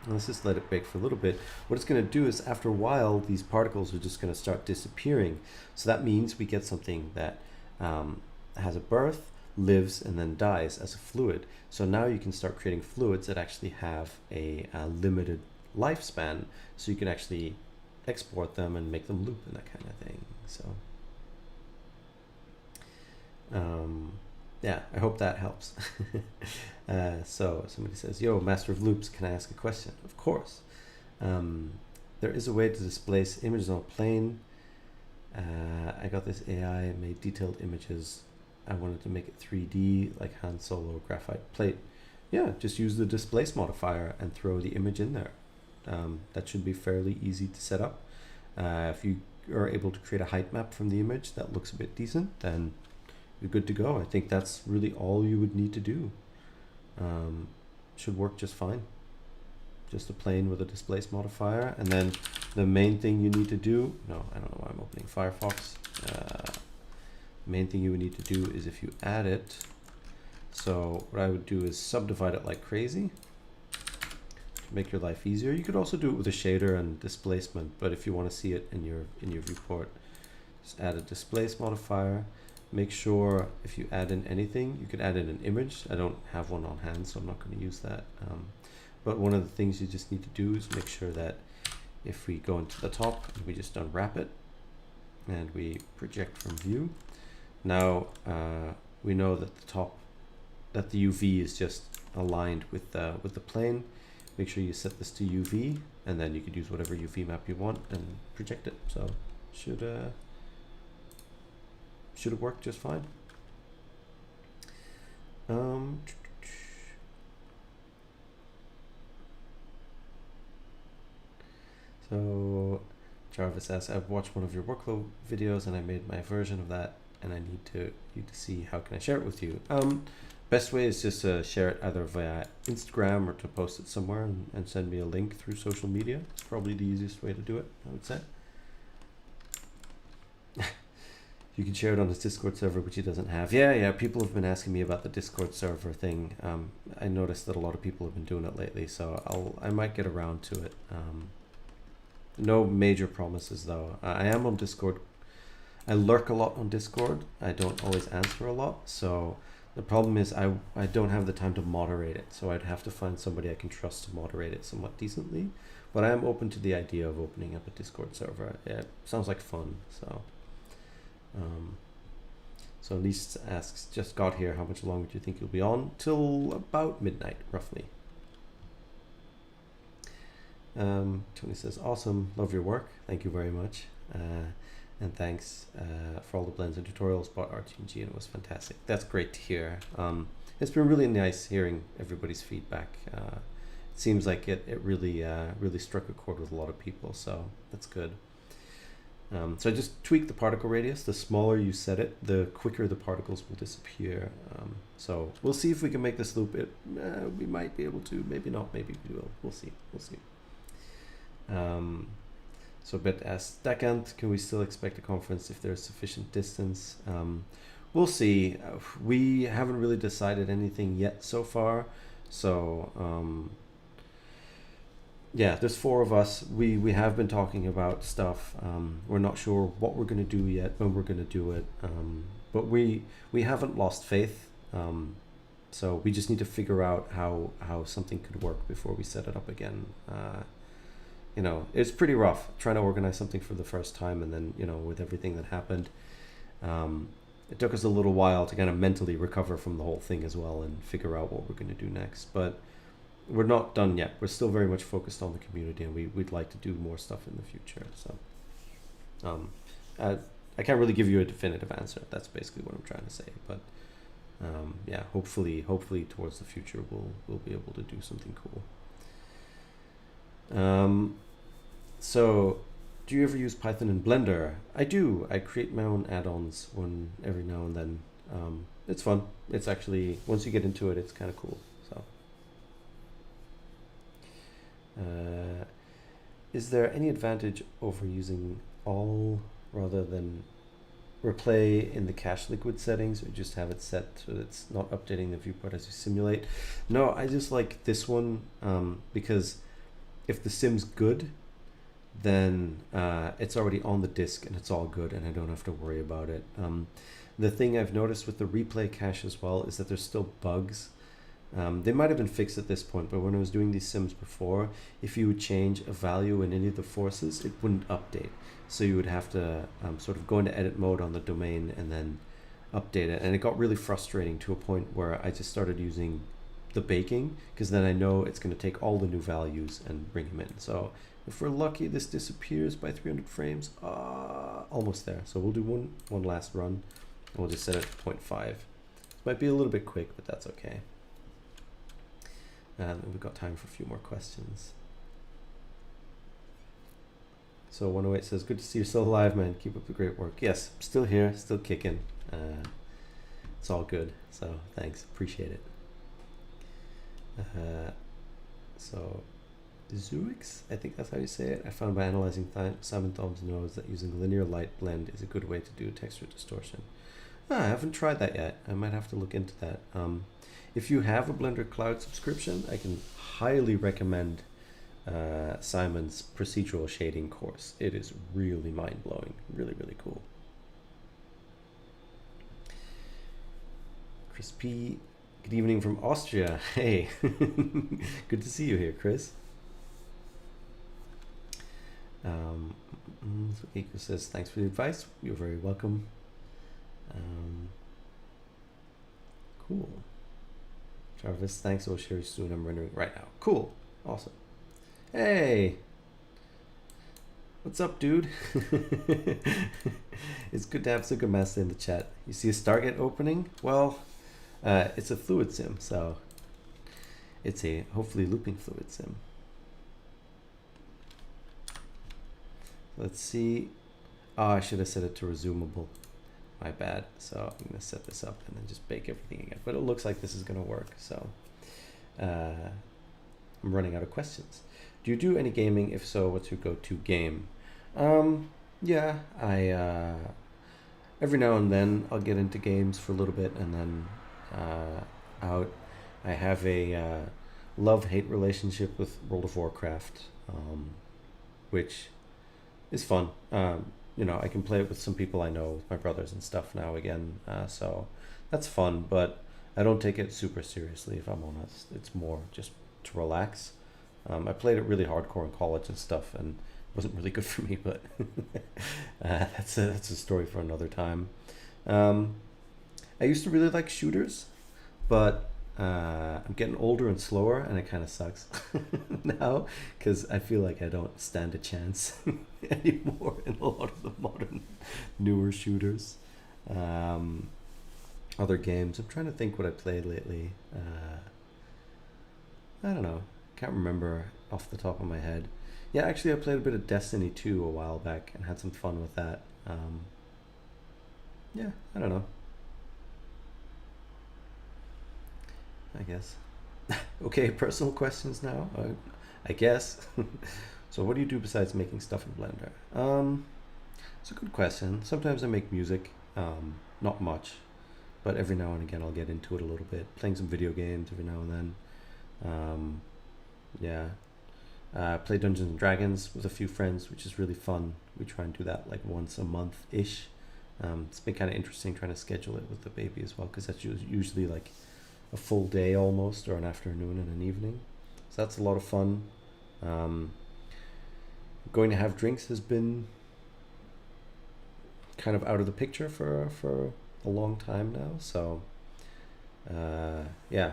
and let's just let it bake for a little bit. What it's going to do is after a while, these particles are just going to start disappearing. So that means we get something that has a birth, lives, and then dies as a fluid. So now you can start creating fluids that actually have a limited lifespan. So you can actually export them and make them loop and that kind of thing. So Yeah, I hope that helps. So somebody says, yo, Master of Loops, can I ask a question? Of course. There is a way to displace images on a plane. I got this AI made detailed images. I wanted to make it 3D like Han Solo graphite plate. Yeah, just use the displace modifier and throw the image in there. That should be fairly easy to set up. If you are able to create a height map from the image that looks a bit decent, then you're good to go. I think that's really all you would need to do. Should work just fine. Just a plane with a displace modifier, and then the main thing you need to do, no, I don't know why I'm opening Firefox. Main thing you would need to do is if you add it, so what I would do is subdivide it like crazy to make your life easier. You could also do it with a shader and displacement, but if you want to see it in your viewport, just add a displace modifier. Make sure if you add in anything, you could add in an image. I don't have one on hand, so I'm not going to use that. But one of the things you just need to do is make sure that if we go into the top and we just unwrap it and we project from view, now we know that the UV is just aligned with the plane. Make sure you set this to UV, and then you could use whatever UV map you want and project it. So should have worked just fine. So Jarvis asks, I've watched one of your workflow videos and I made my version of that, and I need you to see how can I share it with you. Best way is just to share it either via Instagram or to post it somewhere and send me a link through social media. It's probably the easiest way to do it, I would say. You can share it on his Discord server, which he doesn't have. Yeah, people have been asking me about the Discord server thing. I noticed that a lot of people have been doing it lately, so I might get around to it. No major promises though. I am on Discord. I lurk a lot on Discord. I don't always answer a lot, so the problem is I don't have the time to moderate it, so I'd have to find somebody I can trust to moderate it somewhat decently. But I am open to the idea of opening up a Discord server. It sounds like fun, so. So Lise asks, just got here, how much longer do you think you'll be on? Till about midnight, roughly. Tony says, awesome, love your work, thank you very much. And thanks for all the blends and tutorials, bought RTG and it was fantastic. That's great to hear. It's been really nice hearing everybody's feedback. It seems like it really struck a chord with a lot of people, so that's good. So I just tweak the particle radius. The smaller you set it, the quicker the particles will disappear. So we'll see if we can make this loop. We might be able to, maybe not, maybe we will. We'll see. So Bet asks, Decant, can we still expect a conference if there's sufficient distance? We'll see. We haven't really decided anything yet so far. So yeah, there's 4 of us. We have been talking about stuff. We're not sure what we're going to do yet, when we're going to do it. But we haven't lost faith. So we just need to figure out how something could work before we set it up again. You know, it's pretty rough trying to organize something for the first time, and then, you know, with everything that happened, it took us a little while to kind of mentally recover from the whole thing as well and figure out what we're going to do next. But we're not done yet. We're still very much focused on the community, and we'd like to do more stuff in the future. So I can't really give you a definitive answer. That's basically what I'm trying to say. But yeah, hopefully towards the future we'll be able to do something cool. So do you ever use Python in Blender? I do. I create my own add-ons every now and then. It's fun. It's actually, once you get into it, it's kind of cool. So is there any advantage over using all rather than replay in the cache liquid settings, or just have it set so that it's not updating the viewport as you simulate? No, I just like this one because if the sim's good, then it's already on the disk and it's all good, and I don't have to worry about it. The thing I've noticed with the replay cache as well is that there's still bugs. They might have been fixed at this point, but when I was doing these sims before, if you would change a value in any of the forces, it wouldn't update. So you would have to sort of go into edit mode on the domain and then update it, and it got really frustrating to a point where I just started using the baking, because then I know it's going to take all the new values and bring them in. So if we're lucky, this disappears by 300 frames. Almost there. So we'll do one last run, and we'll just set it to 0.5. Might be a little bit quick, but that's okay. And we've got time for a few more questions. So 108 says, good to see you're still alive, man. Keep up the great work. Yes, still here, still kicking. It's all good. So thanks, appreciate it. So Zuix, I think that's how you say it. I found by analyzing Simon Thumb's nose that using linear light blend is a good way to do texture distortion. I haven't tried that yet. I might have to look into that. If you have a Blender Cloud subscription, I can highly recommend Simon's procedural shading course. It is really mind-blowing, really, really cool. Chris P, good evening from Austria. Hey, good to see you here, Chris. So Eiko says, thanks for the advice. You're very welcome. Cool. Jarvis, thanks. I'll share you soon. I'm rendering right now. Cool. Awesome. Hey. What's up, dude? It's good to have Sugar Master in the chat. You see a Stargate opening? Well, it's a fluid sim, so it's a hopefully looping fluid sim. Let's see. Oh, I should have set it to resumable. My bad. So I'm going to set this up and then just bake everything again. But it looks like this is going to work. So I'm running out of questions. Do you do any gaming? If so, what's your go-to game? Yeah, I every now and then I'll get into games for a little bit and then out. I have a love-hate relationship with World of Warcraft, which is fun. You know, I can play it with some people I know, with my brothers and stuff now again. So that's fun, but I don't take it super seriously, if I'm honest. It's more just to relax. I played it really hardcore in college and stuff, and it wasn't really good for me, but that's a story for another time. I used to really like shooters, but I'm getting older and slower, and it kind of sucks now, because I feel like I don't stand a chance anymore in a lot of the modern newer shooters. Other games, I'm trying to think what I played lately. I don't know, can't remember off the top of my head. Yeah, actually I played a bit of Destiny 2 a while back and had some fun with that. Yeah, I don't know, I guess. Okay, personal questions now, I guess. So what do you do besides making stuff in Blender? It's a good question. Sometimes I make music, not much, but every now and again I'll get into it a little bit, playing some video games every now and then. Yeah, play Dungeons and Dragons with a few friends, which is really fun. We try and do that like once a month-ish. It's been kind of interesting trying to schedule it with the baby as well, because that's usually like a full day almost, or an afternoon and an evening. So that's a lot of fun. Going to have drinks has been kind of out of the picture for a long time now. So yeah,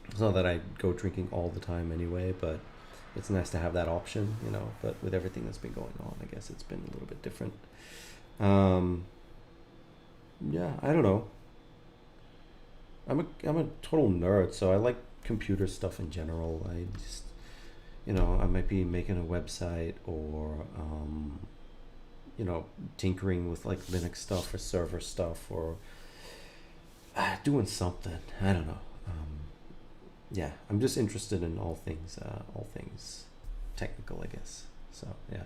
it's not that I go drinking all the time anyway, but it's nice to have that option, you know. But with everything that's been going on, I guess it's been a little bit different. Yeah, I don't know. I'm a total nerd, so I like computer stuff in general. I just, you know, I might be making a website, or you know, tinkering with like Linux stuff or server stuff, or doing something. I don't know. Yeah, I'm just interested in all things technical, I guess. So yeah,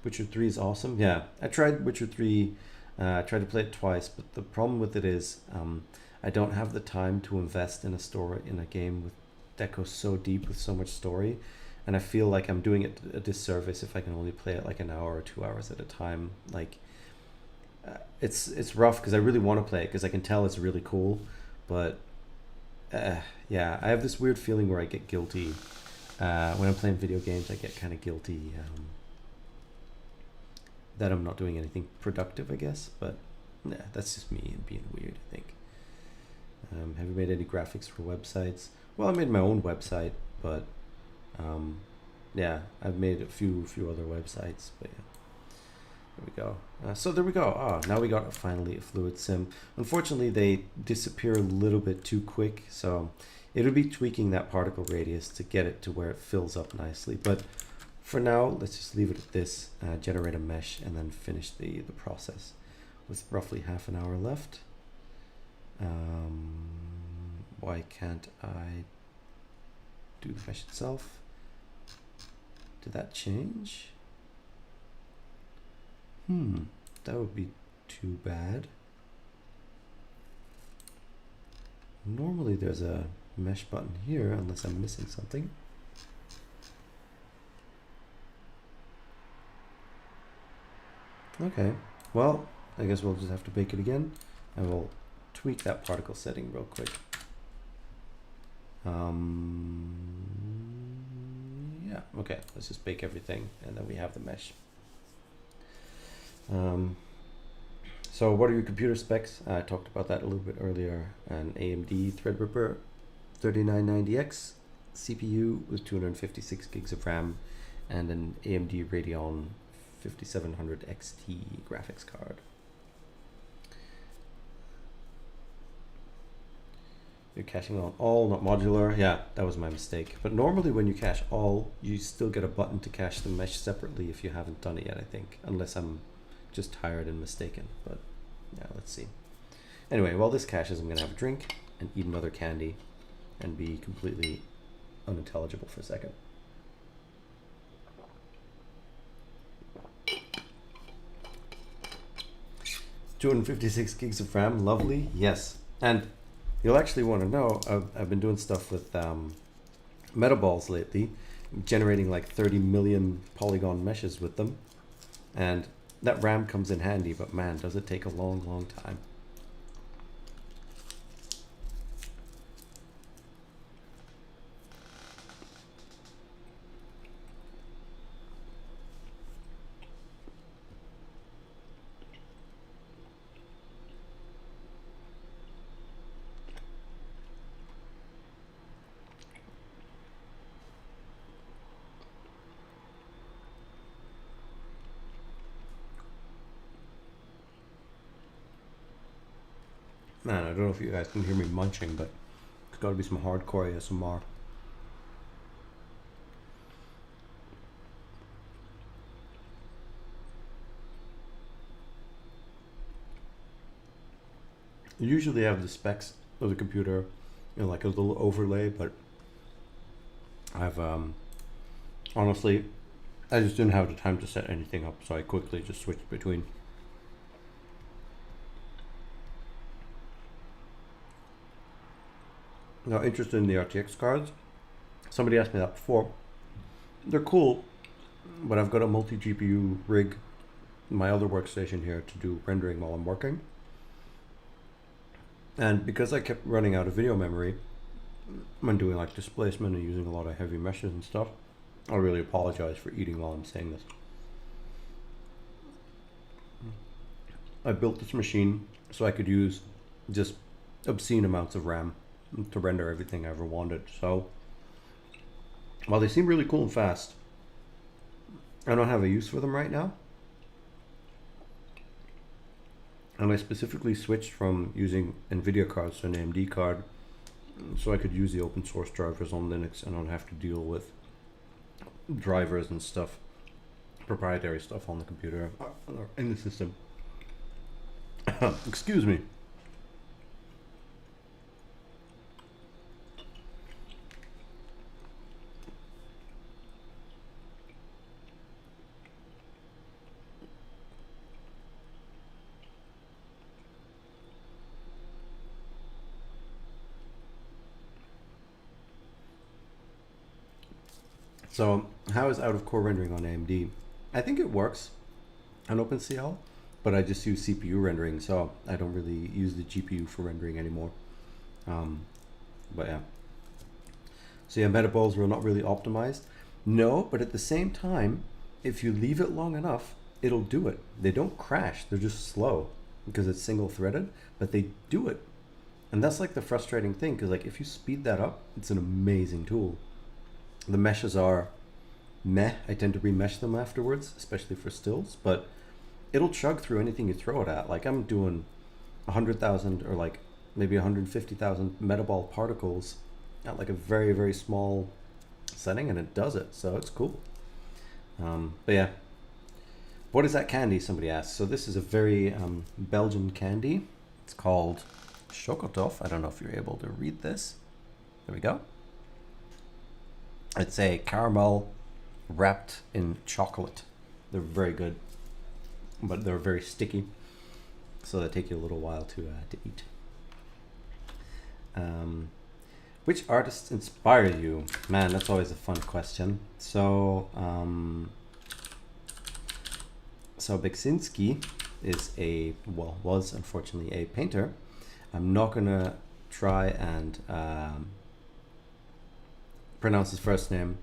Witcher 3 is awesome. Yeah, I tried Witcher 3. I tried to play it twice, but the problem with it is I don't have the time to invest in a game with that goes so deep with so much story, and I feel like I'm doing it a disservice if I can only play it like an hour or 2 hours at a time. Like it's rough, because I really want to play it, because I can tell it's really cool, but yeah, I have this weird feeling where I get guilty when I'm playing video games. I get kind of guilty that I'm not doing anything productive, I guess. But Nah, that's just me and being weird, I think. Have you made any graphics for websites? Well, I made my own website, but yeah, I've made a few other websites, but yeah. There we go. So there we go. Now we got finally a fluid sim. Unfortunately, they disappear a little bit too quick, so it'll be tweaking that particle radius to get it to where it fills up nicely. But for now, let's just leave it at this, generate a mesh, and then finish the process with roughly half an hour left. Why can't I do the mesh itself? Did that change? That would be too bad. Normally there's a mesh button here, unless I'm missing something. Okay, well, I guess we'll just have to bake it again, and we'll tweak that particle setting real quick. Yeah, okay, let's just bake everything, and then we have the mesh. So what are your computer specs? I talked about that a little bit earlier. An AMD Threadripper 3990X CPU with 256 gigs of RAM and an AMD Radeon 5700 XT graphics card. You're caching on all, not modular. Yeah, that was my mistake. But normally when you cache all, you still get a button to cache the mesh separately if you haven't done it yet, I think. Unless I'm just tired and mistaken. But yeah, let's see. Anyway, while this caches, I'm going to have a drink and eat another candy and be completely unintelligible for a second. $256 gigs of RAM, lovely. Yes. And you'll actually want to know, I've been doing stuff with metaballs lately, generating like 30 million polygon meshes with them. And that RAM comes in handy, but man, does it take a long, long time. Man, I don't know if you guys can hear me munching, but it's got to be some hardcore ASMR. You usually have the specs of the computer in like a little overlay, but I've honestly, I just didn't have the time to set anything up, so I quickly just switched between. Now, interested in the RTX cards? Somebody asked me that before. They're cool, but I've got a multi-GPU rig in my other workstation here to do rendering while I'm working. And because I kept running out of video memory when doing like displacement and using a lot of heavy meshes and stuff, I really apologize for eating while I'm saying this. I built this machine so I could use just obscene amounts of RAM to render everything I ever wanted. So while they seem really cool and fast, I don't have a use for them right now. And I specifically switched from using NVIDIA cards to an AMD card so I could use the open source drivers on Linux and don't have to deal with drivers and stuff, proprietary stuff on the computer or in the system. Excuse me. So how is out-of-core rendering on AMD? I think it works on OpenCL, but I just use CPU rendering, so I don't really use the GPU for rendering anymore. But yeah. So yeah, metaballs were not really optimized. No, but at the same time, if you leave it long enough, it'll do it. They don't crash, they're just slow. because it's single threaded, but they do it. And that's like the frustrating thing, because like if you speed that up, it's an amazing tool. The meshes are meh. I tend to remesh them afterwards, especially for stills, but it'll chug through anything you throw it at. Like I'm doing 100,000 or like maybe 150,000 metaball particles at like a very, very small setting, and it does it. So it's cool. But yeah, what is that candy? Somebody asked. So this is a very Belgian candy. It's called Chocotof. I don't know if you're able to read this. There we go. It's a caramel wrapped in chocolate. They're very good, but they're very sticky, so they take you a little while to eat. Which artists inspire you? Man, that's always a fun question. So, Beksinski is was unfortunately a painter. I'm not gonna try and pronounce his first name.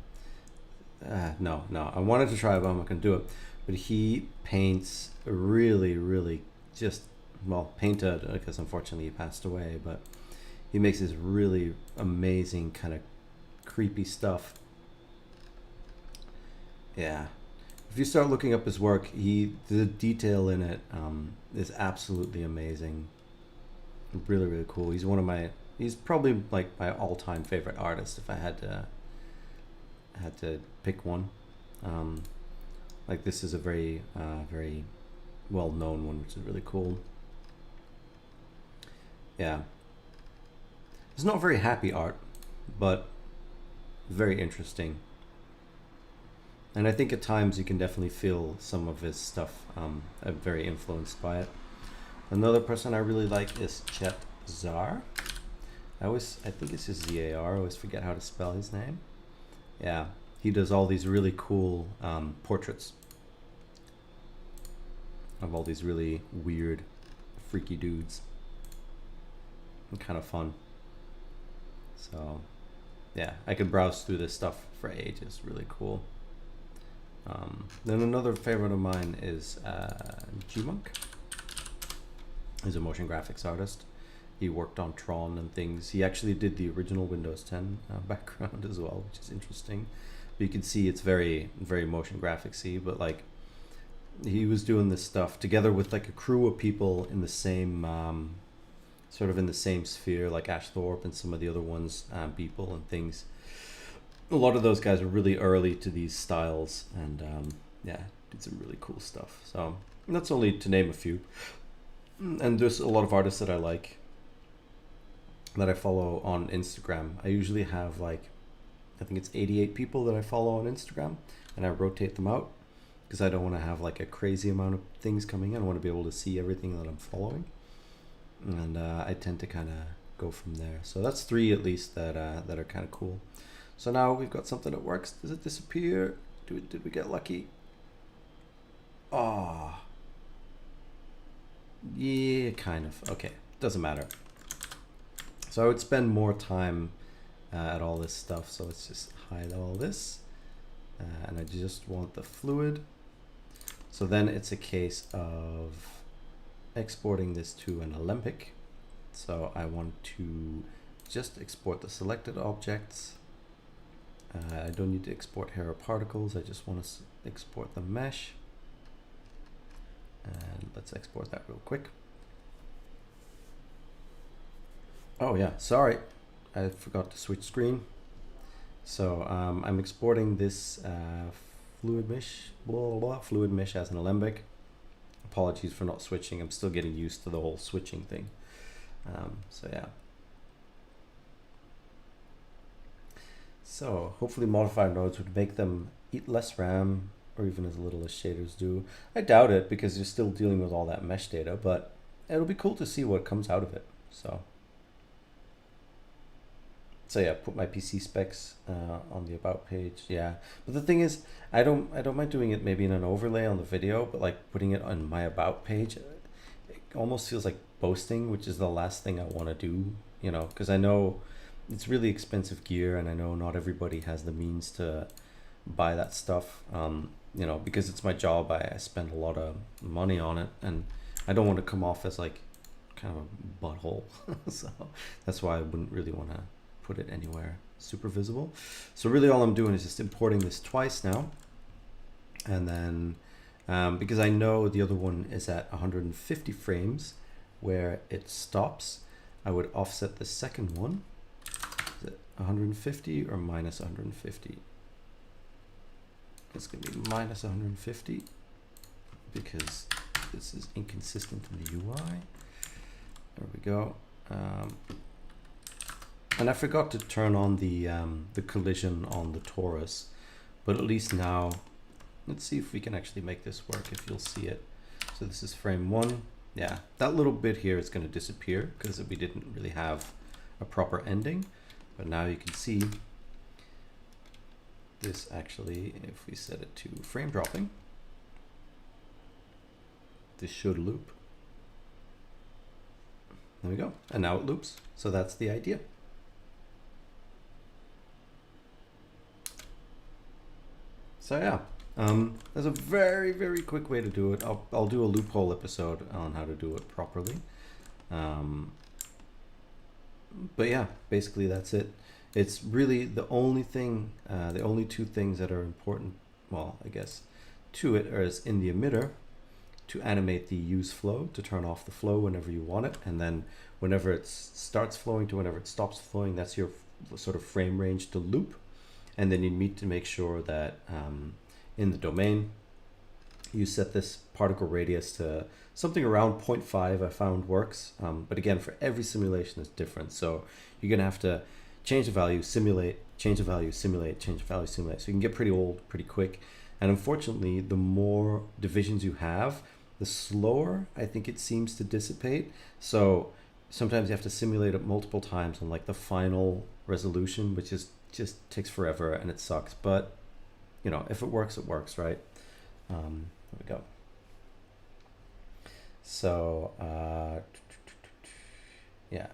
No, I wanted to try, but I'm not gonna do it. But he paints really just, well, painted, because unfortunately he passed away, but he makes this really amazing kind of creepy stuff. Yeah, if you start looking up his work, the detail in it is absolutely amazing. Really cool. He's probably like my all-time favorite artist if I had to pick one. Like this is a very well-known one, which is really cool. Yeah, it's not very happy art, but very interesting. And I think at times you can definitely feel some of his stuff very influenced by it. Another person I really like is Chet Zar. I think it's his Z-A-R. I always forget how to spell his name. Yeah, he does all these really cool portraits of all these really weird, freaky dudes. And kind of fun. So, yeah, I could browse through this stuff for ages. Really cool. Then another favorite of mine is G-Monk. He's a motion graphics artist. He worked on Tron and things. He actually did the original Windows 10 background as well, which is interesting. But you can see it's very motion graphicsy, but like he was doing this stuff together with like a crew of people in the same sort of in the same sphere, like Ash Thorpe and some of the other ones, people and things. A lot of those guys are really early to these styles, and yeah, did some really cool stuff. So that's only to name a few. And there's a lot of artists that I like that I follow on Instagram. I usually have like, I think it's 88 people that I follow on Instagram, and I rotate them out because I don't want to have like a crazy amount of things coming in. I want to be able to see everything that I'm following, and I tend to kind of go from there. So that's 3 at least that are kind of cool. So now we've got something that works. Does it disappear? Did we get lucky? Ah. Yeah, kind of. Okay, doesn't matter. So I would spend more time at all this stuff. So let's just hide all this. And I just want the fluid. So then it's a case of exporting this to an Alembic. So I want to just export the selected objects. I don't need to export hair or particles. I just want to export the mesh. And let's export that real quick. Oh yeah, sorry, I forgot to switch screen. So I'm exporting this fluid mesh, fluid mesh as an Alembic. Apologies for not switching. I'm still getting used to the whole switching thing. So yeah. So hopefully modifier nodes would make them eat less RAM, or even as little as shaders do. I doubt it because you're still dealing with all that mesh data, but it'll be cool to see what comes out of it. So yeah, put my PC specs on the about page. Yeah, but the thing is, I don't mind doing it maybe in an overlay on the video, but like putting it on my about page, it almost feels like boasting, which is the last thing I want to do, you know, because I know it's really expensive gear, and I know not everybody has the means to buy that stuff. You know, because it's my job, I spend a lot of money on it, and I don't want to come off as like kind of a butthole. So that's why I wouldn't really want to put it anywhere super visible. So really all I'm doing is just importing this twice now. And then because I know the other one is at 150 frames where it stops, I would offset the second one. Is it 150 or minus 150? It's going to be minus 150 because this is inconsistent in the UI. There we go. And I forgot to turn on the collision on the torus, but at least now, let's see if we can actually make this work, if you'll see it. So this is frame 1. Yeah, that little bit here is going to disappear because we didn't really have a proper ending. But now you can see this actually, if we set it to frame dropping, this should loop. There we go. And now it loops. So that's the idea. So yeah, there's a very, very quick way to do it. I'll do a loophole episode on how to do it properly. But yeah, basically that's it. It's really the only thing, the only two things that are important, well, I guess, to it is in the emitter to animate the use flow, to turn off the flow whenever you want it. And then whenever it starts flowing to whenever it stops flowing, that's your sort of frame range to loop. And then you need to make sure that in the domain, you set this particle radius to something around 0.5 I found works. But again, for every simulation it's different. So you're gonna have to change the value, simulate, change the value, simulate, change the value, simulate. So you can get pretty old pretty quick. And unfortunately, the more divisions you have, the slower I think it seems to dissipate. So sometimes you have to simulate it multiple times on like the final resolution, which is just takes forever and it sucks. But you know, if it works, right? There we go. So yeah.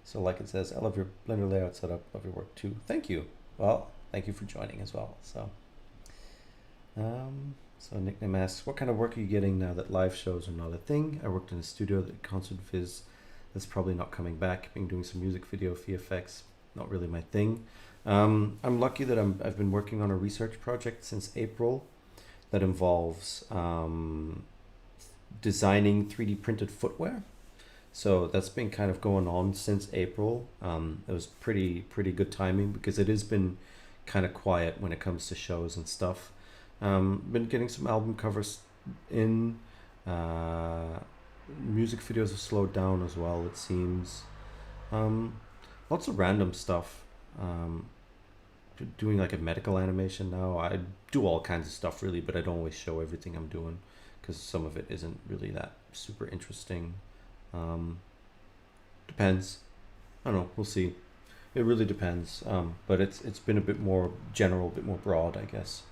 So like it says, I love your Blender layout setup, love your work too. Thank you. Well, thank you for joining as well. So so Nickname asks, what kind of work are you getting now that live shows are not a thing? I worked in a studio that concert viz that's probably not coming back. Been doing some music video VFX, not really my thing. I'm lucky that I've been working on a research project since April that involves designing 3D printed footwear. So that's been kind of going on since April. It was pretty good timing because it has been kind of quiet when it comes to shows and stuff. Been getting some album covers in. Music videos have slowed down as well, it seems. Lots of random stuff. Doing like a medical animation now. I do all kinds of stuff really, but I don't always show everything I'm doing because some of it isn't really that super interesting. Depends. I don't know, we'll see. It really depends. But it's been a bit more general, a bit more broad, I guess.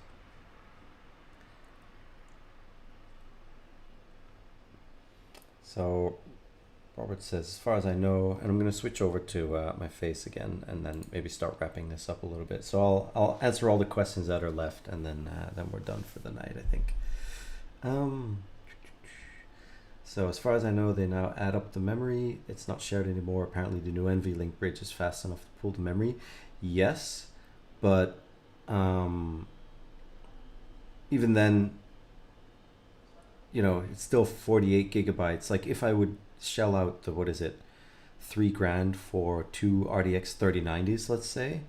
So Robert says, as far as I know, and I'm going to switch over to my face again and then maybe start wrapping this up a little bit. So I'll answer all the questions that are left and then we're done for the night, I think. So as far as I know, they now add up the memory. It's not shared anymore. Apparently the new NVLink bridge is fast enough to pull the memory. Yes, but even then, you know, it's still 48 gigabytes. Like if I would shell out the, what is it, $3,000 for two RDX 3090s, let's say,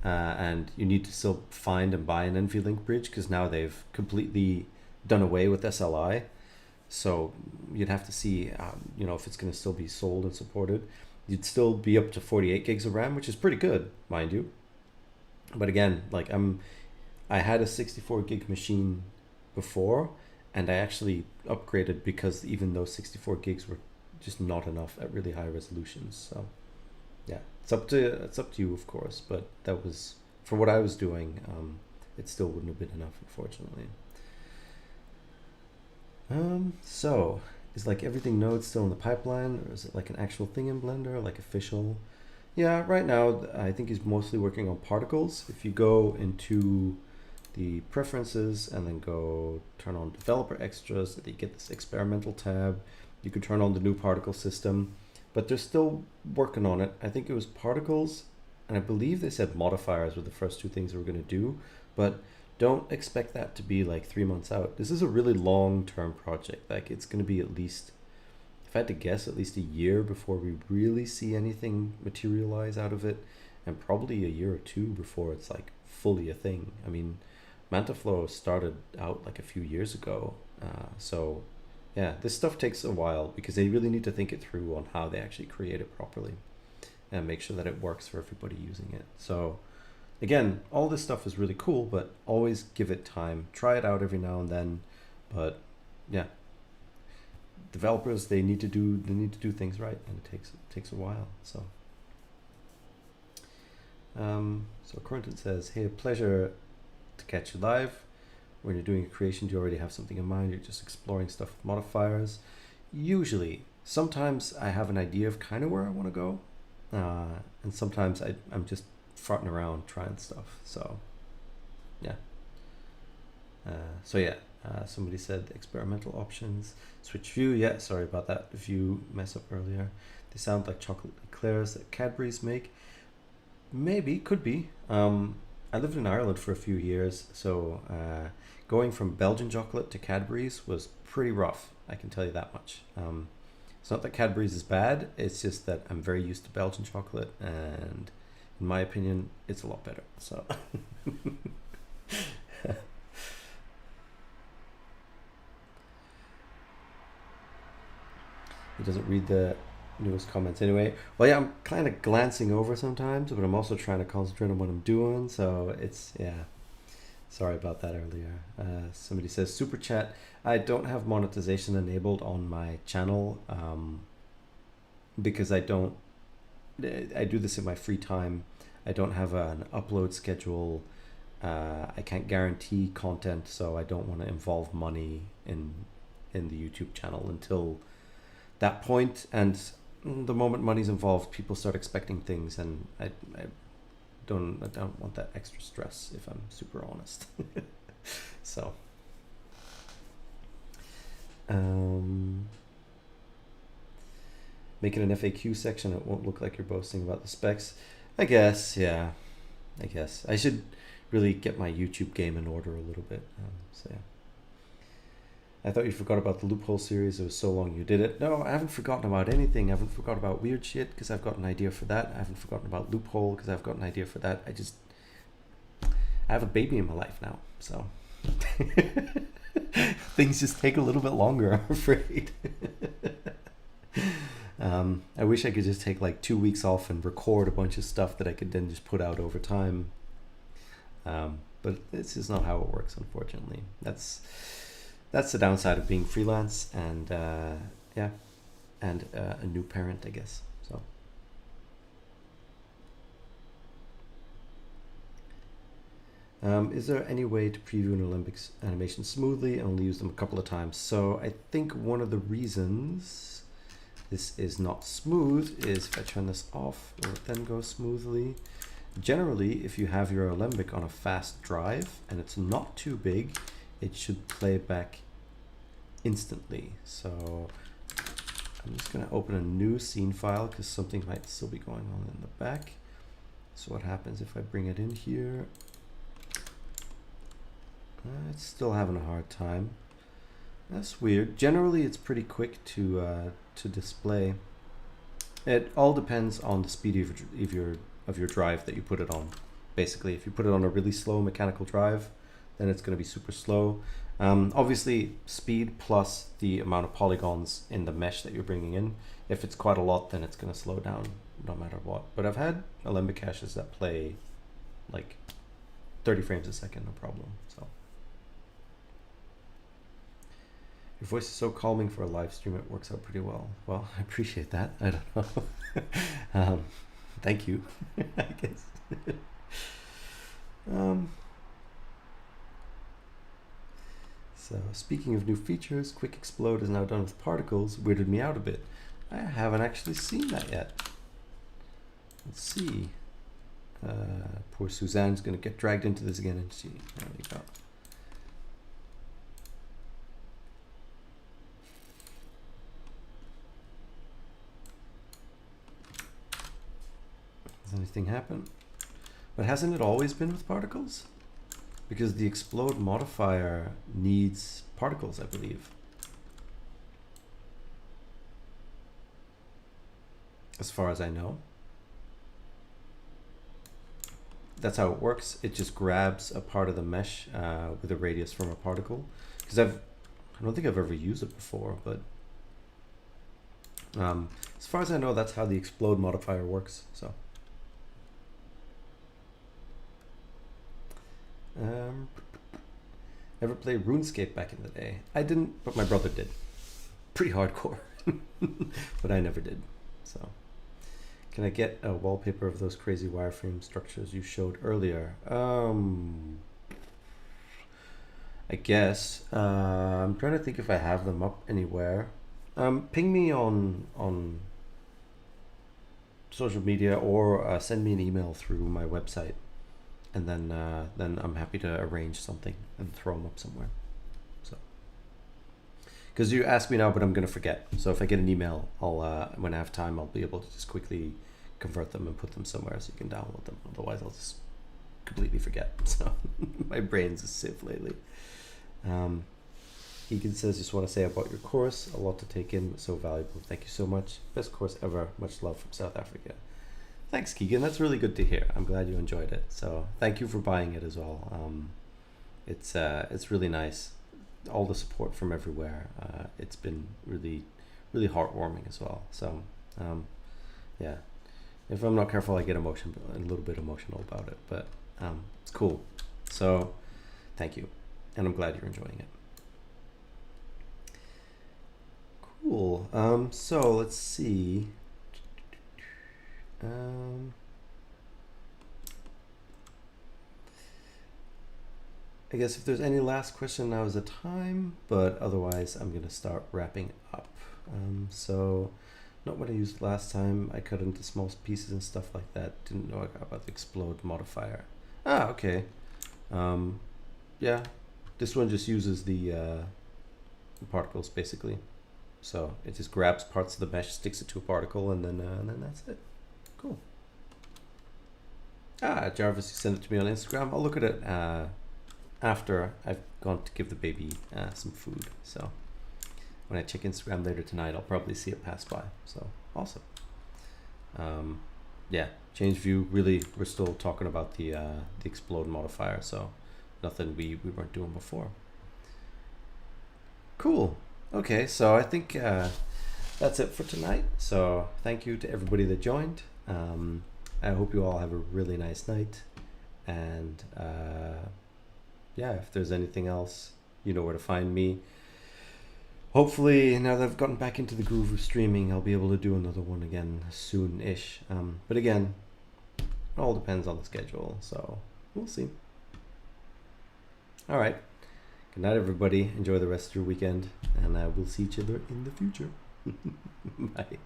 and you need to still find and buy an NVLink bridge because now they've completely done away with SLI. So you'd have to see, you know, if it's going to still be sold and supported. You'd still be up to 48 gigs of RAM, which is pretty good, mind you. But again, like I had a 64 gig machine before, and I actually upgraded because even those 64 gigs were just not enough at really high resolutions. So yeah, it's up to you, of course, but that was for what I was doing. It still wouldn't have been enough, unfortunately. So is like everything Node still in the pipeline, or is it like an actual thing in Blender, like official? Yeah, right now I think he's mostly working on particles. If you go into the preferences and then go turn on developer extras, and you get this experimental tab. You could turn on the new particle system, but they're still working on it. I think it was particles, and I believe they said modifiers were the first two things they were going to do, but don't expect that to be like 3 months out. This is a really long-term project. Like, it's going to be at least, if I had to guess, at least a year before we really see anything materialize out of it, and probably a year or two before it's like fully a thing. I mean, MantaFlow started out like a few years ago, so yeah, this stuff takes a while because they really need to think it through on how they actually create it properly and make sure that it works for everybody using it. So again, all this stuff is really cool, but always give it time. Try it out every now and then, but yeah, developers, they need to do things right, and it takes a while. So so Quentin says, hey, a pleasure to catch you live. When you're doing a creation, do you already have something in mind? You're just exploring stuff with modifiers? Usually. Sometimes I have an idea of kind of where I want to go, and sometimes I'm just farting around trying stuff. So yeah. Somebody said experimental options. Switch view. Yeah, sorry about that view mess up earlier. They sound like chocolate eclairs that Cadbury's make. Maybe, could be. I lived in Ireland for a few years, so going from Belgian chocolate to Cadbury's was pretty rough, I can tell you that much. It's not that Cadbury's is bad, it's just that I'm very used to Belgian chocolate, and in my opinion, it's a lot better. So he doesn't read the newest comments anyway. Well, yeah, I'm kind of glancing over sometimes, but I'm also trying to concentrate on what I'm doing. So it's, yeah, sorry about that earlier. Somebody says, super chat. I don't have monetization enabled on my channel because I do this in my free time. I don't have an upload schedule. I can't guarantee content, so I don't want to involve money in the YouTube channel until that point. And the moment money's involved, people start expecting things, and I don't want that extra stress, if I'm super honest. So make it an FAQ section. It won't look like you're boasting about the specs. I guess, yeah. I guess I should really get my YouTube game in order a little bit. So yeah. I thought you forgot about the loophole series. It was so long you did it. No, I haven't forgotten about anything. I haven't forgotten about weird shit because I've got an idea for that. I haven't forgotten about loophole because I've got an idea for that. I have a baby in my life now, so things just take a little bit longer, I'm afraid. I wish I could just take like 2 weeks off and record a bunch of stuff that I could then just put out over time. But this is not how it works, unfortunately. That's the downside of being freelance, and yeah, and a new parent, I guess. So is there any way to preview an Olympics animation smoothly and only use them a couple of times? So I think one of the reasons this is not smooth is if I turn this off, will it then go smoothly? Generally, if you have your Alembic on a fast drive and it's not too big, it should play back instantly. So I'm just going to open a new scene file because something might still be going on in the back. So what happens if I bring it in here? It's still having a hard time. That's weird. Generally, it's pretty quick to display. It all depends on the speed of your drive that you put it on. Basically, if you put it on a really slow mechanical drive, then it's going to be super slow. Obviously, speed plus the amount of polygons in the mesh that you're bringing in. If it's quite a lot, then it's going to slow down no matter what. But I've had Alembic caches that play like 30 frames a second, no problem. So your voice is so calming for a live stream, it works out pretty well. Well, I appreciate that. I don't know. Thank you, I guess. So speaking of new features, Quick Explode is now done with particles. Weirded me out a bit. I haven't actually seen that yet. Let's see. Poor Suzanne's gonna get dragged into this again, and she, there we go. Does anything happen? But hasn't it always been with particles? Because the explode modifier needs particles, I believe. As far as I know. That's how it works. It just grabs a part of the mesh with a radius from a particle. Because I don't think I've ever used it before, but as far as I know, that's how the explode modifier works. So. Ever played RuneScape back in the day? I didn't, but my brother did. Pretty hardcore, but I never did. So, can I get a wallpaper of those crazy wireframe structures you showed earlier? I guess. I'm trying to think if I have them up anywhere. Ping me on social media or send me an email through my website. And then I'm happy to arrange something and throw them up somewhere. So, because you ask me now, but I'm gonna forget. So if I get an email, I'll when I have time, I'll be able to just quickly convert them and put them somewhere so you can download them. Otherwise, I'll just completely forget. So my brain's a sieve lately. Egan says, just want to say about your course, a lot to take in, but so valuable. Thank you so much. Best course ever. Much love from South Africa. Thanks, Keegan. That's really good to hear. I'm glad you enjoyed it. So thank you for buying it as well. It's really nice. All the support from everywhere. It's been really, really heartwarming as well. So yeah, if I'm not careful, I get a little bit emotional about it. But it's cool. So thank you, and I'm glad you're enjoying it. Cool. So let's see. I guess if there's any last question, now is the time, but otherwise I'm gonna start wrapping up. So not what I used last time. I cut into small pieces and stuff like that. Didn't know about the explode modifier. Okay. Yeah, this one just uses the particles basically. So it just grabs parts of the mesh, sticks it to a particle, and then that's it. Cool. Jarvis, you sent it to me on Instagram. I'll look at it after I've gone to give the baby some food. So when I check Instagram later tonight, I'll probably see it pass by. So awesome. Yeah, change view. Really, we're still talking about the explode modifier. So nothing we weren't doing before. Cool. Okay, so I think that's it for tonight. So thank you to everybody that joined. I hope you all have a really nice night, and yeah, if there's anything else, you know where to find me. Hopefully, now that I've gotten back into the groove of streaming, I'll be able to do another one again soon-ish. But again, it all depends on the schedule, so we'll see. All right, good night, everybody. Enjoy the rest of your weekend, and we'll see each other in the future. Bye.